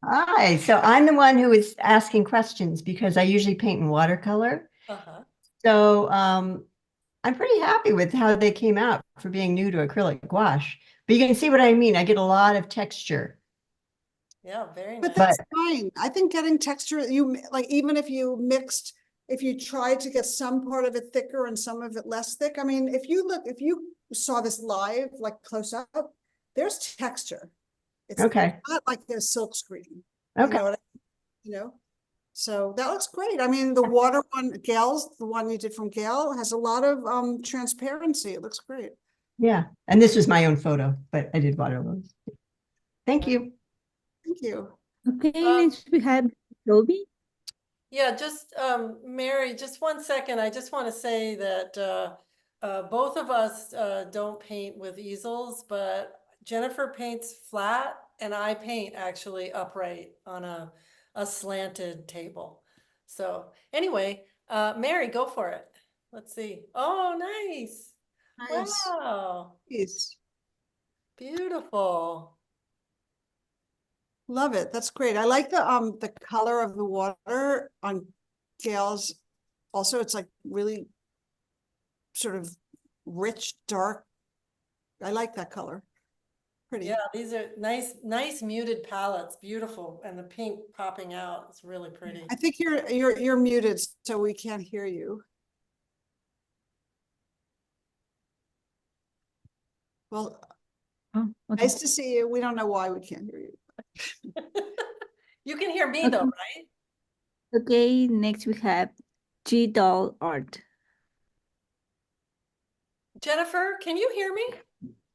Hi, so I'm the one who is asking questions because I usually paint in watercolor. Uh-huh. So I'm pretty happy with how they came out for being new to acrylic gouache. But you can see what I mean. I get a lot of texture. Yeah, very But nice. that's fine. I think getting texture, like, even if you mixed, if you tried to get some part of it thicker and some of it less thick, I mean, if you saw this live, like close up, there's texture. It's Okay. not like there's silk screen. Okay. You know? So that looks great. I mean, the water one, Gayle's, the one you did from Gayle, has a lot of transparency. It looks great. Yeah. And this was my own photo, but I did watercolors. Thank you. Thank you. Okay, next we have Toby. Yeah, just Mary, just 1 second. I just want to say that both of us don't paint with easels, but Jennifer paints flat and I paint actually upright on a slanted table. So anyway, Mary, go for it. Let's see. Oh, nice. Nice. Wow. Peace. Beautiful. Love it. That's great. I like the color of the water on Gayle's. Also, it's like really sort of rich, dark. I like that color. Pretty. Yeah, these are nice muted palettes, beautiful, and the pink popping out. It's really pretty. I think you're muted, so we can't hear you. Well, Oh, okay. nice to see you. We don't know why we can't hear you. You can hear me though, Okay. right? Okay, next we have G Doll Art. Jennifer, can you hear me?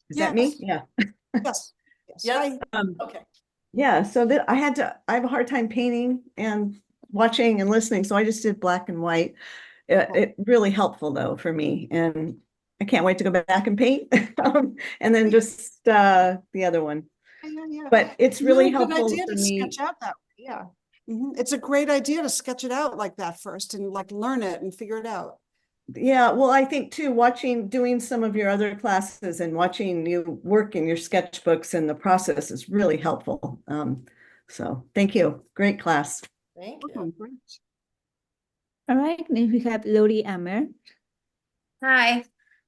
Is that me? Yes. Yeah. Yes. Yes. Yes. Hi. Okay. Yeah. So that I have a hard time painting and watching and listening. So I just did black and white. It really helpful though for me. And I can't wait to go back and paint. And then just the other one. Yeah. But it's really Good helpful idea for to me. sketch out that way. Yeah. It's a great idea to sketch it out like that first and like learn it and figure it out. Yeah, well, I think too, doing some of your other classes and watching you work in your sketchbooks and the process is really helpful. So thank you. Great class. Thank Oh, you. great. All right, next we have Lori Amer. Hi,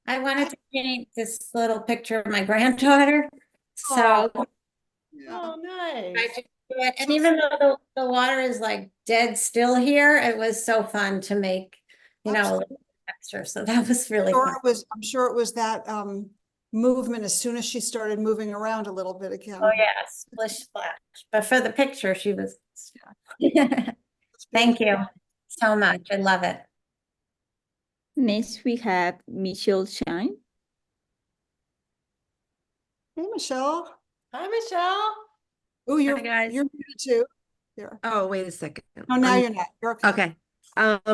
I wanted to paint this little picture of my granddaughter. So Yeah. Oh, I nice. just do it. And even though the water is like dead still here, it was so fun to make, you know, a little texture. So that was really fun. I'm sure it was that movement as soon as she started moving around a little bit again. Oh yeah, splish splash. But for the picture, she was. Thank you so much. I love it. Next we have Michelle Shine. Hey, Michelle. Hi, Michelle. Oh, Hi, guys. you're muted too. There. Oh, wait a second. No, now you're not. You're okay. Okay.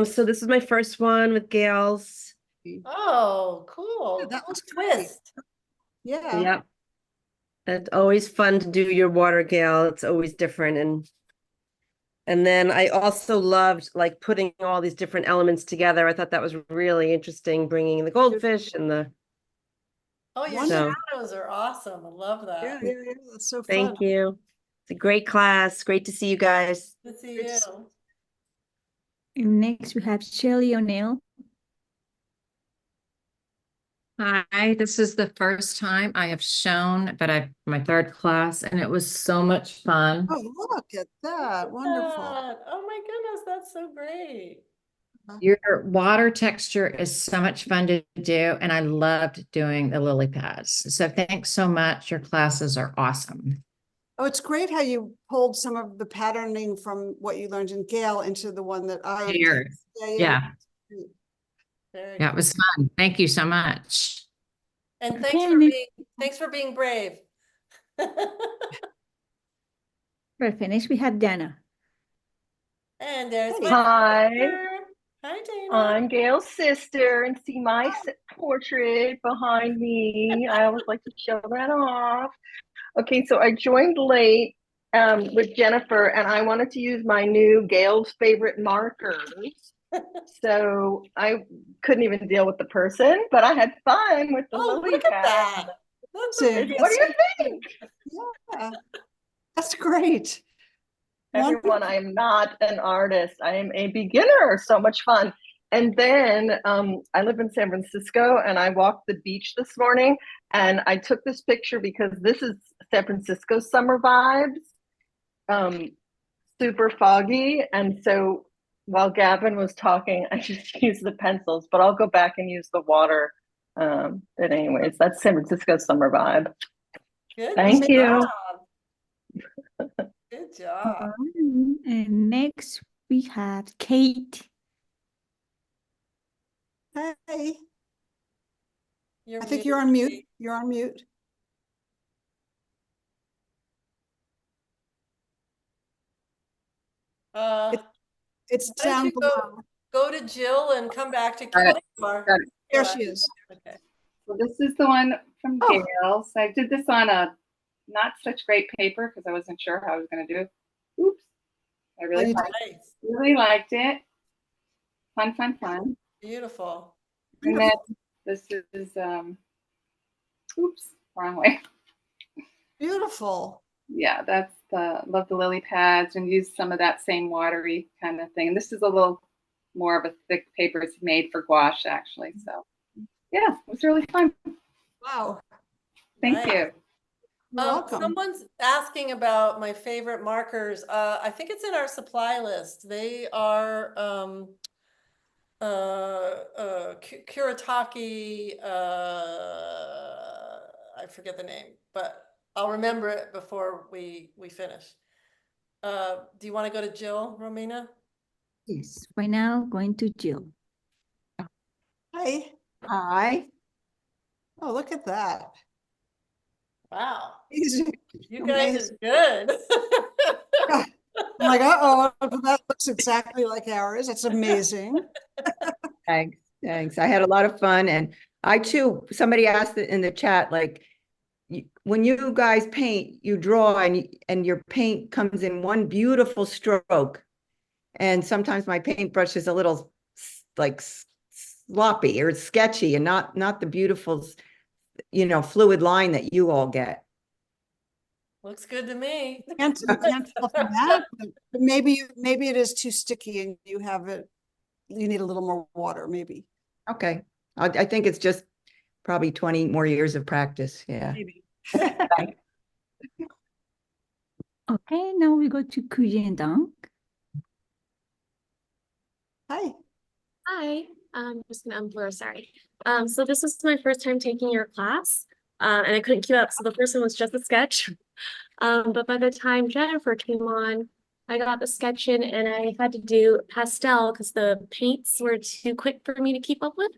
So this is my first one with Gayle's. Oh, cool. Yeah, that was Twist. Yeah. Yep. It's always fun to do your water, Gayle. It's always different. And then I also loved like putting all these different elements together. I thought that was really interesting, bringing the goldfish and the. Oh, your So- shadows are awesome. I love that. Yeah. That's so fun. Thank you. It's a great class. Great to see you guys. Good to see Good to you. see And next we have Shelly O'Neill. Hi, this is the first time I have shown, but my third class, and it was so much fun. Oh, look at that. Wonderful. Oh my goodness, that's so great. Your water texture is so much fun to do, and I loved doing the lily pads. So thanks so much. Your classes are awesome. Oh, it's great how you pulled some of the patterning from what you learned in Gayle into the one that I. Yours. Yeah, Very yeah, it cool. was fun. Thank you so much. And Okay, thanks for being brave. Perfect. Next we have Dana. And there's my Hi, sister. Hi, Dana. I'm Gayle's sister, and see my portrait behind me. I always like to show that off. Okay, so I joined late with Jennifer, and I wanted to use my new Gayle's favorite markers. So I couldn't even deal with the person, but I had fun with the lily Look at pad. that. Amazing. What do you That's think? Yeah, that's great. Everyone, I am not an artist. I am a beginner. So much fun. And then I live in San Francisco, and I walked the beach this morning, and I took this picture because this is San Francisco summer vibes, super foggy. And so while Gavin was talking, I just used the pencils, but I'll go back and use the water. But anyways, that's San Francisco summer vibe. Good Thank you. job. Good job. And next we have Kate. Hey, You're I think you're on mute. Kate. You're on mute. It's why don't down you below. go to Jill and come back to Got it. Kimar. Got it. There she is. Okay. So this is the one from Oh. Gayle. So I did this on a not such great paper because I wasn't sure how I was going to do it. Oops. I really, really liked it. Fun, fun, fun. Beautiful. And then this is, oops, wrong way. Beautiful. Yeah, that's the, love the lily pads and use some of that same watery kind of thing. And this is a little more of a thick paper. It's made for gouache actually. So yeah, it was really fun. Wow. Thank you. You're welcome. Someone's asking about my favorite markers. I think it's in our supply list. They are Kuretake, I forget the name, but I'll remember it before we finish. Do you want to go to Jill, Romina? Yes, right now going to Jill. Hi. Hi. Oh, look at that. Wow. Easy. You guys is good. I'm like, uh-oh, that looks exactly like ours. It's amazing. Thanks. Thanks. I had a lot of fun. And I too, somebody asked it in the chat, like, when you guys paint, you draw and your paint comes in one beautiful stroke. And sometimes my paintbrush is a little like sloppy or sketchy and not the beautiful, fluid line that you all get. Looks good to me. Can't tell from that, but maybe it is too sticky and you need a little more water, maybe. Okay. I think it's just probably 20 more years of practice. Yeah. Maybe. Okay, now we go to Kuyen Dong. Hi. Hi, I'm just gonna unblur, sorry. So this is my first time taking your class, and I couldn't keep up. So the first one was just a sketch. But by the time Jennifer came on, I got the sketch in and I had to do pastel because the paints were too quick for me to keep up with.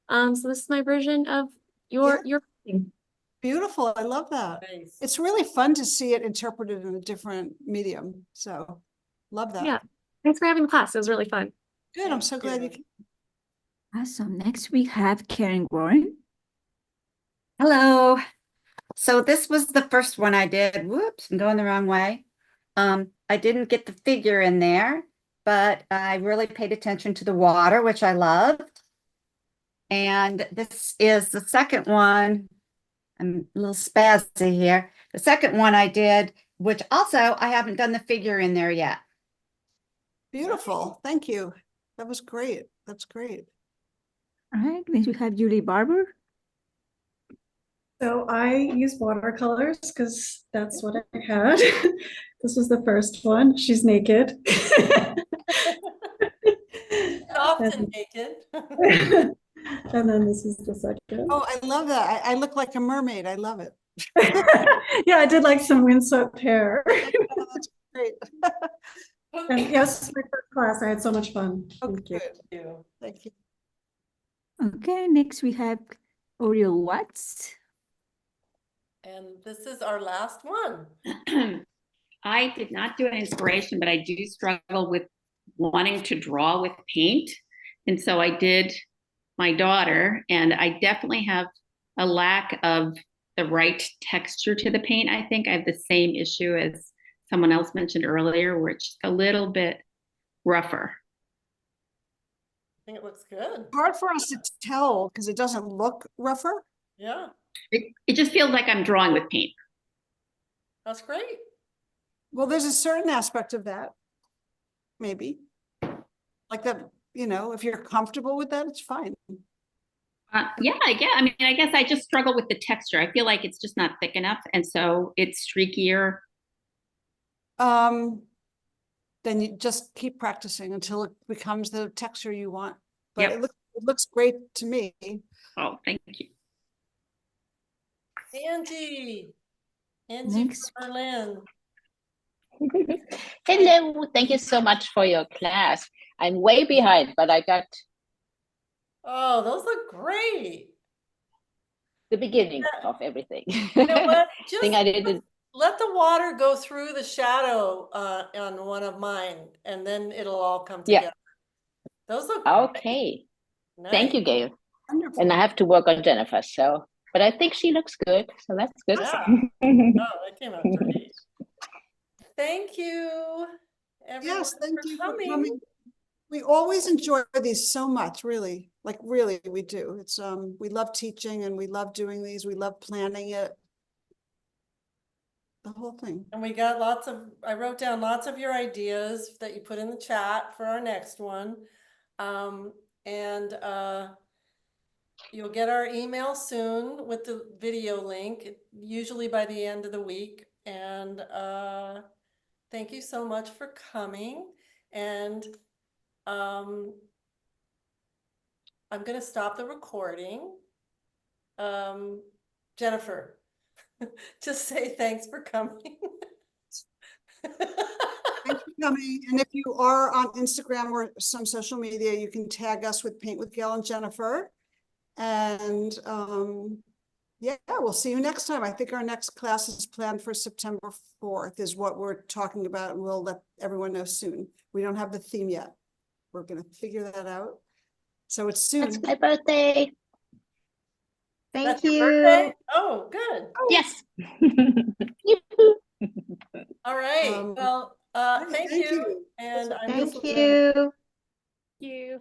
So this is my version of your painting. Beautiful. I love that. Nice. It's really fun to see it interpreted in a different medium. So love that. Yeah, thanks for having the class. It was really fun. Good. I'm so glad you came. Awesome. Next we have Karen Warren. Hello. So this was the first one I did. Whoops, I'm going the wrong way. I didn't get the figure in there, but I really paid attention to the water, which I loved. And this is the second one. I'm a little spazzy here. The second one I did, which also I haven't done the figure in there yet. Beautiful. Thank you. That was great. That's great. All right, next we have Julie Barber. So I use watercolors because that's what I had. This was the first one. She's naked. Often naked. And then this is the second. Oh, I love that. I look like a mermaid. I love it. Yeah, I did like some windswept hair. That's great. And yes, my first class. I had so much fun. Thank you. Thank you. Okay, next we have Oriel Watts. And this is our last one. I did not do an inspiration, but I do struggle with wanting to draw with paint. And so I did my daughter, and I definitely have a lack of the right texture to the paint. I think I have the same issue as someone else mentioned earlier, where it's just a little bit rougher. I think it looks good. Hard for us to tell because it doesn't look rougher. Yeah, It just feels like I'm drawing with paint. that's great. Well, there's a certain aspect of that, maybe. Like that, you know, if you're comfortable with that, it's fine. Yeah, I mean, I guess I just struggle with the texture. I feel like it's just not thick enough, and so it's streakier. Then you just keep practicing until it becomes the texture you want. But Yep. it looks great to me. Oh, thank you. Angie Next. from Berlin. Hello, thank you so much for your class. I'm way behind, but I got Oh, those look great. the beginning of everything. You know what? Just Thing I didn't. let the water go through the shadow on one of mine, and then it'll all come Yeah. together. Those look Okay. great. Thank you, Nice. Gail. Wonderful. And I have to work on Jennifer, so, but I think she looks good, so that's good. Yeah. Oh, that came out great. Thank you, everyone, Yes, thank for you for coming. coming. We always enjoy these so much, really. Like really, we do. It's we love teaching and we love doing these. We love planning it. The whole thing. And we got I wrote down lots of your ideas that you put in the chat for our next one. And you'll get our email soon with the video link, usually by the end of the week. And thank you so much for coming. And I'm gonna stop the recording. Jennifer, just say thanks for coming. Thanks for coming. And if you are on Instagram or some social media, you can tag us with Paint with Gayle and Jennifer. And yeah, we'll see you next time. I think our next class is planned for September 4th is what we're talking about. And we'll let everyone know soon. We don't have the theme yet. We're going to figure that out. So it's soon. That's my birthday. That's your birthday? Oh, good. Yes. All right. Well, thank you. And I'm Thank you. you.